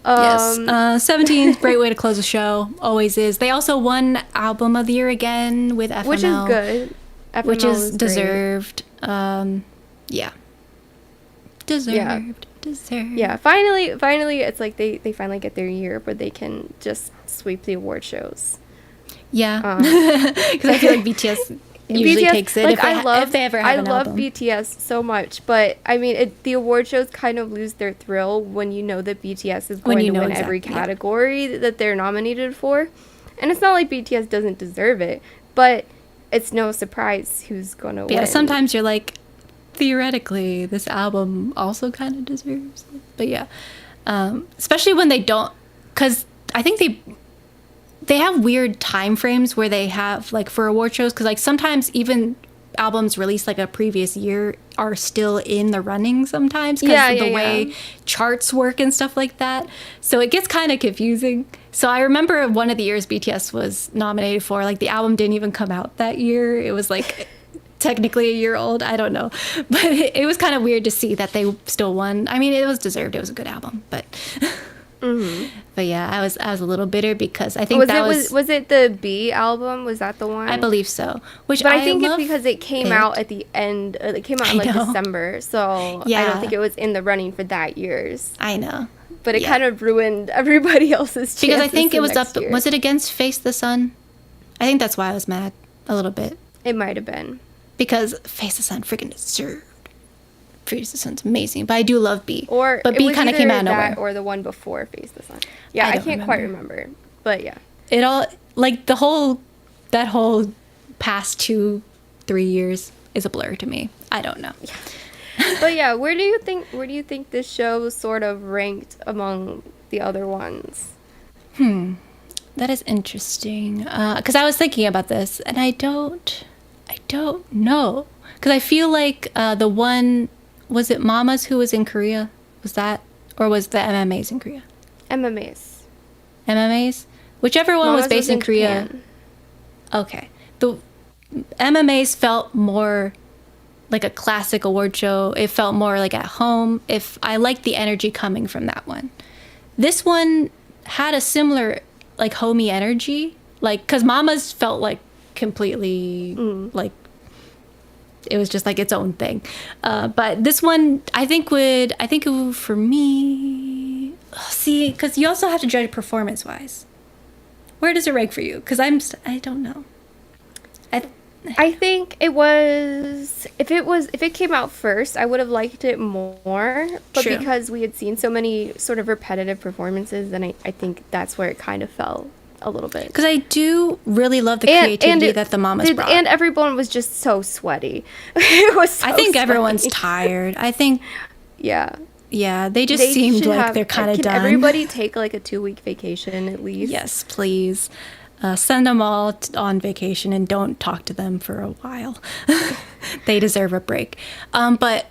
Yes. 17th, great way to close a show. Always is. They also won Album of the Year again with FML. Which is good. FML which is deserved. Yeah. Deserved. Yeah. Finally, it's like they finally get their year where they can just sweep the award shows. Yeah. Because I feel like BTS usually takes it if they ever have an album. I love BTS so much, but I mean, the award shows kind of lose their thrill when you know that BTS is going to win every category that they're nominated for. And it's not like BTS doesn't deserve it, but it's no surprise who's going to win. Yeah, sometimes you're like, theoretically, this album also kind of deserves it. But yeah, especially when they don't, because I think they have weird time frames where they have like for award shows, because like sometimes even albums released like a previous year are still in the running sometimes because of the way charts work and stuff like that. So it gets kind of confusing. So I remember one of the years BTS was nominated for, like the album didn't even come out that year. It was like technically a year old. I don't know. But it was kind of weird to see that they still won. I mean, it was deserved. It was a good album, but... But yeah, I was a little bitter because I think was it the B album? Was that the one? I believe so. But I think it's because it came out at the end. It came out in like December, so I don't think it was in the running for that year's. I know, but it kind of ruined everybody else's chances. Because I think it was up. Was it against Face the Sun? I think that's why I was mad a little bit. It might have been because Face the Sun freaking deserved. Face the Sun's amazing, but I do love B. But B kind of came out of nowhere. That or the one before Face the Sun. Yeah, I can't quite remember, but yeah. It all like that whole past 2-3 years is a blur to me. I don't know. Yeah. But yeah, where do you think this show sort of ranked among the other ones? That is interesting. Because I was thinking about this, and I don't know. Because I feel like the one, was it Mama's who was in Korea? Was that, or was the MMAs in Korea? MMAs? Whichever one was based in Korea. Japan. Okay. The MMAs felt more like a classic award show. It felt more like at home. I liked the energy coming from that one. This one had a similar like homey energy, like because Mama's felt like completely like it was just like its own thing. But this one, I think it would, for me, see, because you also have to judge performance wise. Where does it rank for you? Because I don't know. I think it was, if it came out first, I would have liked it more. But True. because we had seen so many sort of repetitive performances, then I think that's where it kind of fell a little bit. Because I do really love the creativity that the Mamas brought. And everyone was just so sweaty. It was so I think sweaty. everyone's tired. I think, Yeah. yeah, they just seemed should like they're kind of done. Can everybody take like a 2-week vacation at least? Yes, please. Send them all on vacation and don't talk to them for a while. They deserve a break. But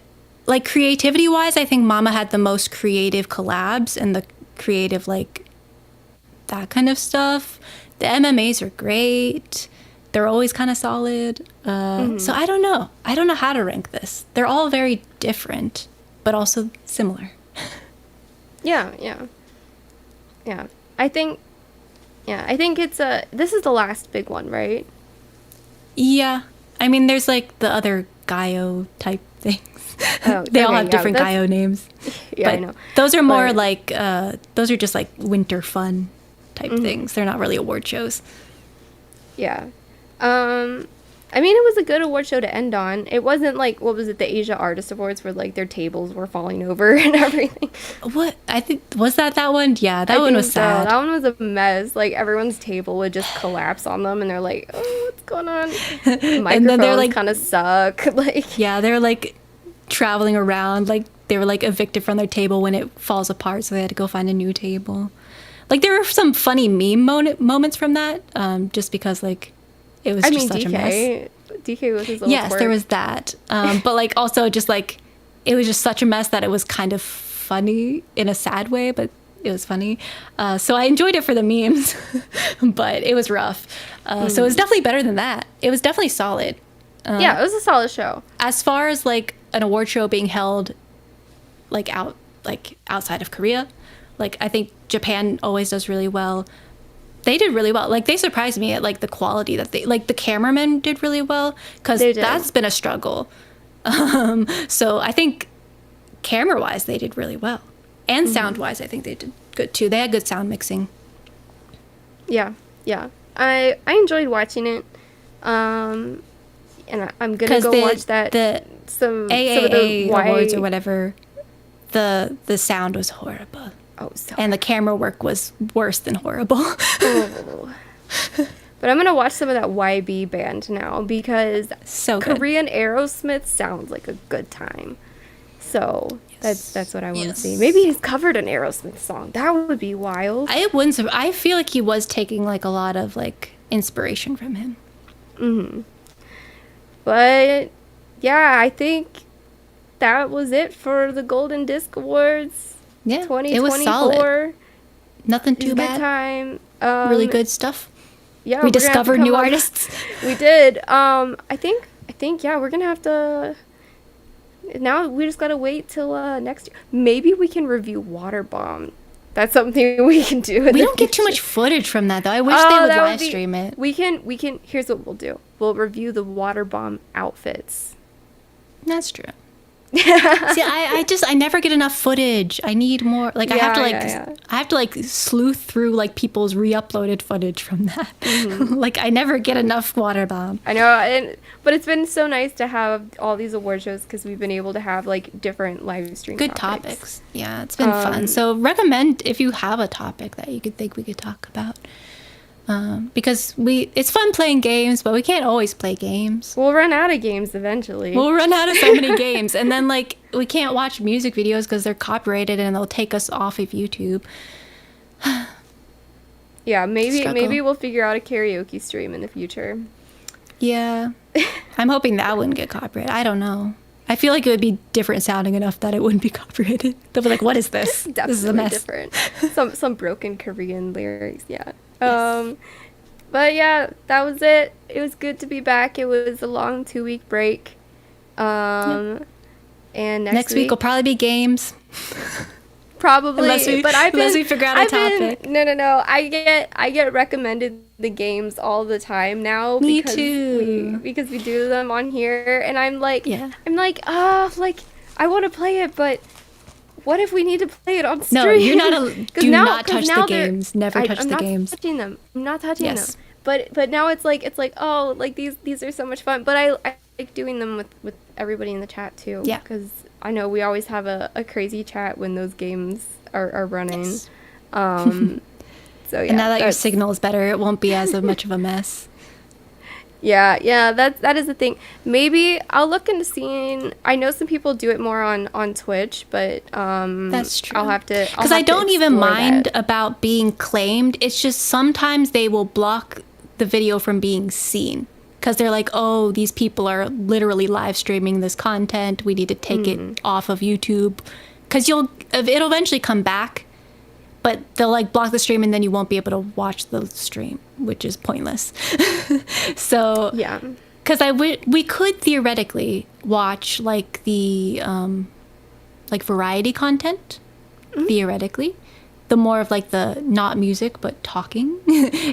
like creativity wise, I think Mama had the most creative collabs and the creative like that kind of stuff. The MMAs are great. They're always kind of solid. So I don't know. I don't know how to rank this. They're all very different, but also similar. Yeah. I think it's this is the last big one, right? Yeah. I mean, there's like the other Gaio type things. Oh, they all have different Gaio names. Yeah, but I know. Those are more like, those are just like winter fun type things. They're not really award shows. Yeah. I mean, it was a good award show to end on. It wasn't like, what was it, the Asia Artist Awards where like their tables were falling over and everything. What? I think, was that one? Yeah, that one was sad. That one was a mess. Like everyone's table would just collapse on them and they're like, oh, what's going on? And then they're like, kind of suck. Like, yeah, they're like traveling around. Like they were like evicted from their table when it falls apart. So they had to go find a new table. Like there were some funny meme moments from that. Just because like, it was just such a mess. DK was his little Yes, twerk. there was that. But like also just like it was just such a mess that it was kind of funny in a sad way, but it was funny. So I enjoyed it for the memes, but it was rough. So it was definitely better than that. It was definitely solid. Yeah, it was a solid show. As far as like an award show being held outside of Korea, like I think Japan always does really well. They did really well. Like they surprised me at like the quality that they like. The cameramen did really well because that's been a struggle. So I think camera wise they did really well, and sound wise I think they did good too. They had good sound mixing. Yeah. I enjoyed watching it. And I'm gonna go watch that. Some of the awards or whatever. The sound was horrible. Oh, so and the camera work was worse than horrible. Oh. But I'm gonna watch some of that YB band now because so good. Korean Aerosmith sounds like a good time. So that's what I want to see. Maybe he's covered an Aerosmith song. That would be wild. I feel like he was taking like a lot of like inspiration from him. But yeah, I think that was it for the Golden Disc Awards. Yeah, it was solid. Nothing too bad. Good time. Really good stuff. Yeah, we discovered new artists. We did. I think yeah, we're gonna have to. Now we just gotta wait till next year. Maybe we can review Waterbomb. That's something we can do. We don't get too much footage from that though. I wish they would live stream it. We can. Here's what we'll do. We'll review the Waterbomb outfits. That's true. See, I never get enough footage. I need more. Like, I have to I have to like sleuth through like people's re-uploaded footage from that. Like, I never get enough water bomb. I know, but it's been so nice to have all these award shows because we've been able to have like different live stream good topics. Yeah, it's been fun. So recommend if you have a topic that you could think we could talk about. Because it's fun playing games, but we can't always play games. We'll run out of games eventually. We'll run out of so many games, and then like we can't watch music videos because they're copyrighted and they'll take us off of YouTube. Yeah, maybe we'll figure out a karaoke stream in the future. Yeah, I'm hoping that wouldn't get copyrighted. I don't know. I feel like it would be different sounding enough that it wouldn't be copyrighted. They'll be like, "What is this? Definitely this is a mess." Different. Some broken Korean lyrics. Yeah. Yes. But yeah, that was it. It was good to be back. It was a long 2-week break. And next week will probably be games. Probably, unless we figure out a topic. No. I get recommended the games all the time now. Me too. Because we do them on here, and I'm like, I want to play it, but what if we need to play it on stream? No, you're not. Do not touch the games. Never touch the games. I'm not touching them. But now it's like oh, like these are so much fun. But I like doing them with everybody in the chat too. Yeah. Because I know we always have a crazy chat when those games are running. Yes. So yeah. And now that your signal is better, it won't be as much of a mess. Yeah, that is the thing. Maybe I'll look into seeing. I know some people do it more on Twitch, but that's true. I'll have to because I don't even mind about being claimed. It's just sometimes they will block the video from being seen because they're like, oh, these people are literally live streaming this content. We need to take it off of YouTube because it'll eventually come back. But they'll like block the stream and then you won't be able to watch the stream, which is pointless. So yeah, because we could theoretically watch like the like variety content, theoretically, the more of like the not music but talking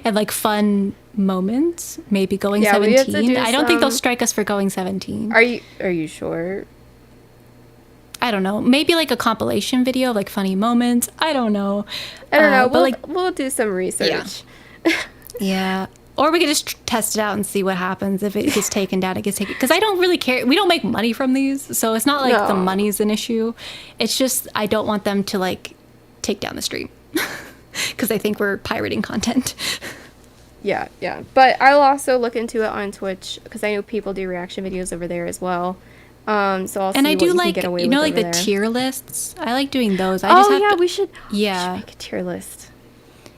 and like fun moments. Maybe going 17. I don't think they'll strike us for going 17. Are you sure? I don't know. Maybe like a compilation video of like funny moments. I don't know. We'll do some research. Yeah. Or we could just test it out and see what happens. If it gets taken down, it gets taken. Because I don't really care. We don't make money from these. So it's not like the money's an issue. It's just I don't want them to like take down the stream. Because I think we're pirating content. Yeah. But I'll also look into it on Twitch. Because I know people do reaction videos over there as well. So I'll see what you can get away with like the there. tier lists. I like doing those. We should make a tier list.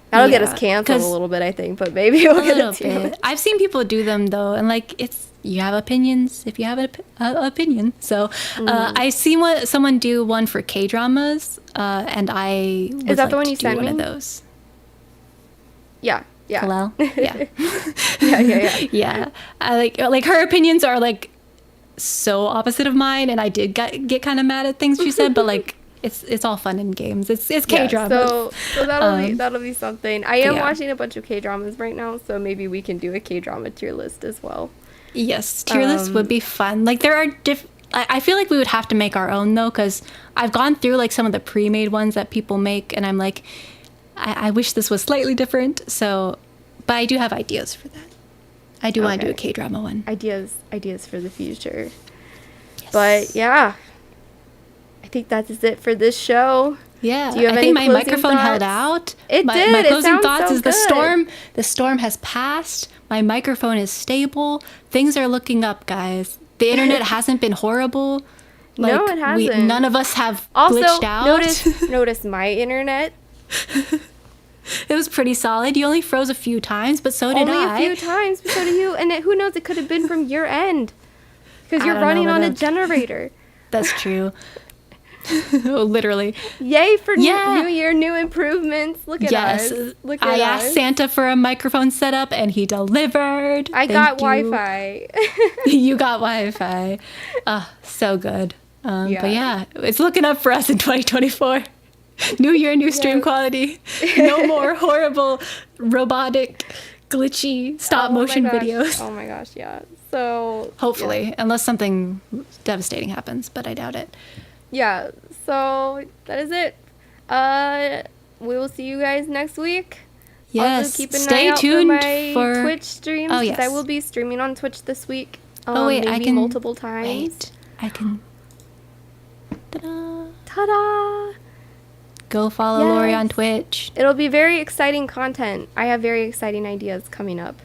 That'll get us canceled a little bit, I think, but maybe we'll get a tier list. I've seen people do them though, and like you have opinions if you have an opinion. So I've seen someone do one for K-dramas, and I would is that the one you do sent one me? of those. Yeah. Hello? Yeah. Yeah. I like her opinions are like so opposite of mine, and I did get kind of mad at things she said, but like it's all fun in games. It's K-dramas. So that'll be something. I am watching a bunch of K-dramas right now, so maybe we can do a K-drama tier list as well. Yes, tier list would be fun. Like there are I feel like we would have to make our own though, because I've gone through like some of the pre-made ones that people make, and I'm like, I wish this was slightly different. So, but I do have ideas for that. I do want to do a K-drama one. Ideas for the future. Yes. But yeah, I think that is it for this show. Yeah, do you have I any think my microphone thoughts? held out. It did. My closing it thoughts so is good. The storm has passed. My microphone is stable. Things are looking up, guys. The internet hasn't been horrible. Like, no, it hasn't. None of us have also, glitched out. Notice my internet. It was pretty solid. You only froze a few times, but so did I. Only a few times, but so did you. And who knows? It could have been from your end, because you're running on a generator. That's true. Oh, literally. Yay for New Year, new improvements. Look at us. Look at us. I asked Santa for a microphone setup, and he delivered. I got Wi-Fi. You got Wi-Fi. So good. But yeah, it's looking up for us in 2024. New year, new stream quality. No more horrible, robotic, glitchy stop motion videos. Oh my gosh, yeah. So Hopefully, unless something devastating happens, but I doubt it. yeah. So that is it. We will see you guys next week. Yes. Also, keep an Stay eye out tuned for my Twitch streams. Oh, 'Cause yes. I will be streaming on Twitch this week. Oh, wait, I maybe can... multiple times. Wait, I can... Ta-da! Ta-da! Go follow Lori on Twitch. It'll be very exciting content. I have very exciting ideas coming up.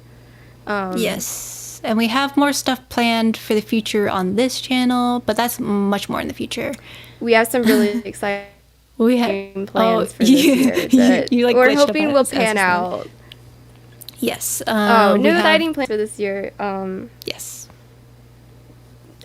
Yes. And we have more stuff planned for the future on this channel, but that's much more in the future. We have some really exciting plans for this year that you, like, we're glitched hoping up will as pan this out. Yes. New exciting plans for this year. Yes.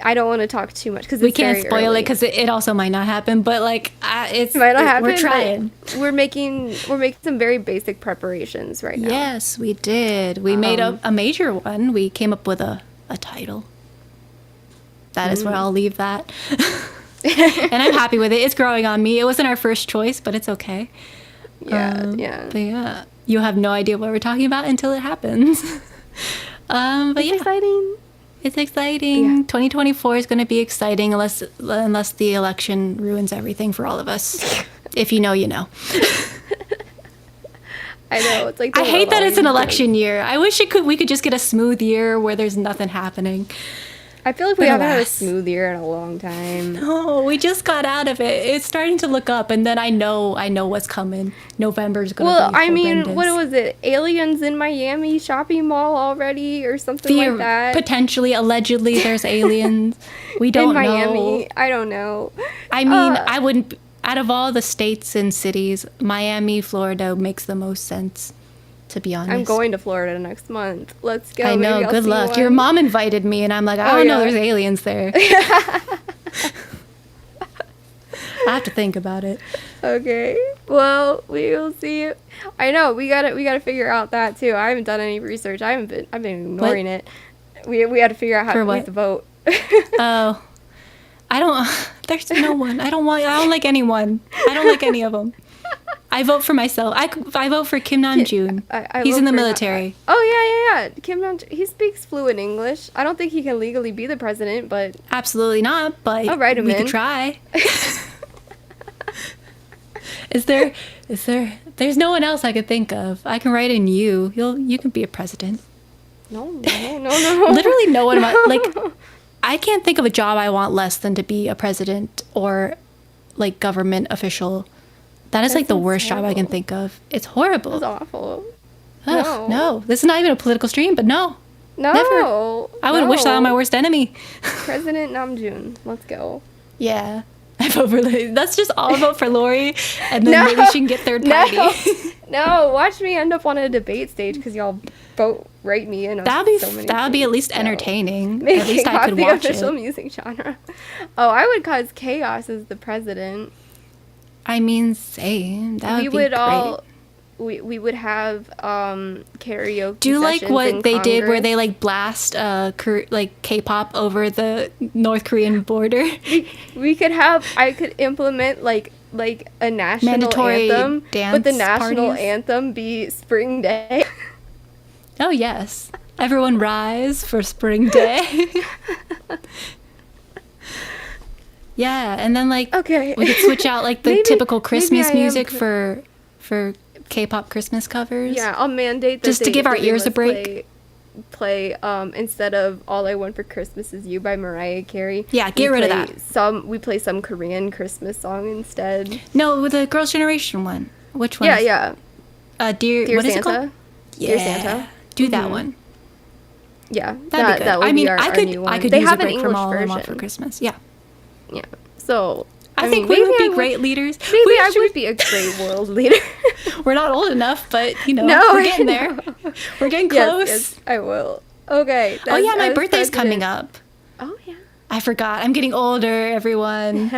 I don't want to talk too much because we can't spoil it because it also might not happen. But like, it might not happen. We're trying. We're making some very basic preparations right now. Yes, we did. We made a major one. We came up with a title. That is where I'll leave that. And I'm happy with it. It's growing on me. It wasn't our first choice, but it's okay. Yeah. But yeah, you have no idea what we're talking about until it happens. But it's exciting. It's exciting. Yeah. 2024 is going to be exciting unless the election ruins everything for all of us. If you know, you know. I know. It's like I hate that it's an election year. I wish we could just get a smooth year where there's nothing happening. I feel like we haven't had a smooth year in a long time. No, we just got out of it. It's starting to look up, and then I know what's coming. November's going to be horrendous. Well, I mean, what was it? Aliens in Miami shopping mall already or something like that? Potentially, allegedly, there's aliens. We don't know. In Miami? I don't know. I mean, I wouldn't... Out of all the states and cities, Miami, Florida makes the most sense. To be honest, I'm going to Florida next month. Let's go. I know. Good luck. Your mom invited me, and I'm like, I don't know. There's aliens there. I have to think about it. Okay. Well, we will see. I know we gotta figure out that too. I haven't done any research. I've been ignoring it. We had to figure out how to vote. Oh, I don't. There's no one. I don't like anyone. I don't like any of them. I vote for myself. I vote for Kim Yeonjun. He's in the military. Yeah. Kim Yeonjun. He speaks fluent English. I don't think he can legally be the president, but absolutely not. But I'll write him we could try. Is there? There's no one else I could think of. I can write in you. You can be a president. No. Literally no one. Like, I can't think of a job I want less than to be a president or like government official. That is like the worst job I can think of. It's horrible. It's awful. Ugh, no. This is not even a political stream, but no. No. Never. I would wish that on my worst enemy. President Namjoon. Let's go. Yeah. I vote for Lori. That's just all vote for Lori, and then maybe she can get third party. No, watch me end up on a debate stage because y'all write me in. That would be at least entertaining. Making at least I could watch the official music genre. Oh, I would cause chaos as the president. I mean, same. That would be great. We would have karaoke. Do you like what they did where they like blast like K-pop over the North Korean border? I could implement like a national mandatory anthem, dance but the national parties? anthem be Spring Day. Oh yes, everyone rise for Spring Day. Yeah, and then like we could switch out like the typical Christmas music for K-pop Christmas covers. Yeah, I'll mandate that just to give our ears a break. Play instead of All I Want for Christmas Is You by Mariah Carey. Yeah, get rid of that. We play some Korean Christmas song instead. No, with the Girls' Generation one. Which one? Yeah. Dear what Santa. Is it called? Yeah. Dear Santa. Do that one. Yeah, that'd be good. That would be our new one. I could use a break from All I Want for Christmas. Yeah. Yeah. So I think we would be great leaders. Maybe I would be a great world leader. We're not old enough, but we're getting there. We're getting close. Yes, I will. Okay. Oh yeah, my birthday's coming up. Oh yeah. I forgot. I'm getting older, everyone.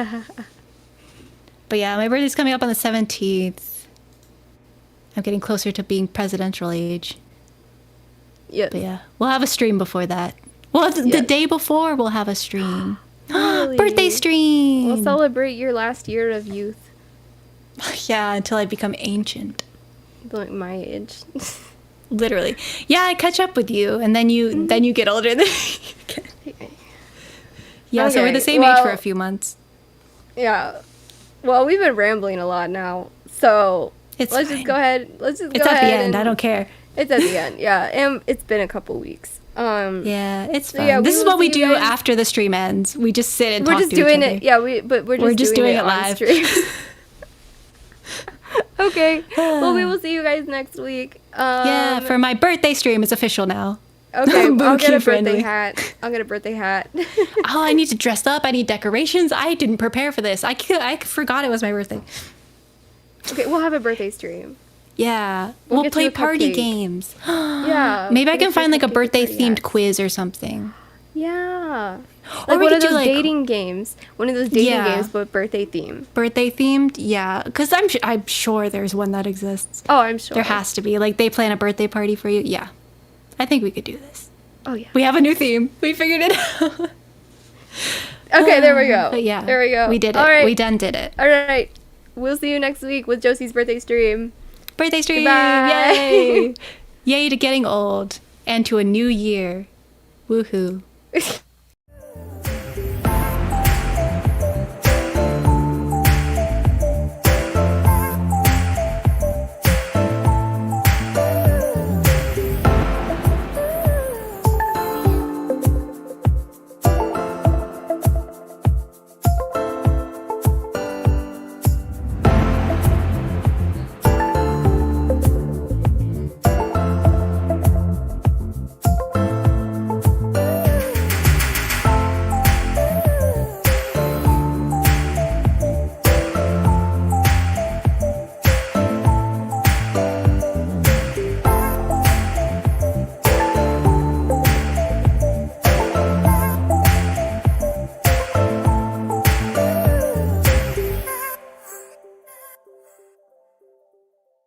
But yeah, my birthday's coming up on the 17th. I'm getting closer to being presidential age. Yes. But yeah, we'll have a stream before that. Well, the day before we'll have a stream. Really? Birthday stream. We'll celebrate your last year of youth. Yeah, until I become ancient. Like my age. Literally. Yeah, I catch up with you, and then you get older than me. Yeah, so we're the same age for a few months. Yeah. Well, we've been rambling a lot now, so let's just go ahead. It's at the end. I don't care. It's at the end. Yeah, and it's been a couple weeks. Yeah, it's fun. Yeah, this is what we do after the stream ends. We just sit and talk to each other. We're just doing it. Yeah, we're just doing it live. Okay. Well, we will see you guys next week. Yeah, for my birthday stream. It's official now. Okay, I'll get a birthday hat. Oh, I need to dress up. I need decorations. I didn't prepare for this. I forgot it was my birthday. Okay, we'll have a birthday stream. Yeah, we'll play party games. Yeah. Maybe I can find like a birthday themed quiz or something. Yeah. Like one of those dating games. One of those dating games, but birthday themed. Birthday themed? Yeah. Because I'm sure there's one that exists. Oh, I'm sure. There has to be. Like they plan a birthday party for you. Yeah. I think we could do this. Oh, yeah. We have a new theme. We figured it out. Okay, there we go. But yeah. There we go. We did it. All right. We done did it. All right. We'll see you next week with Josie's birthday stream. Birthday stream! Goodbye. Yay! Yay to getting old and to a new year. Woohoo.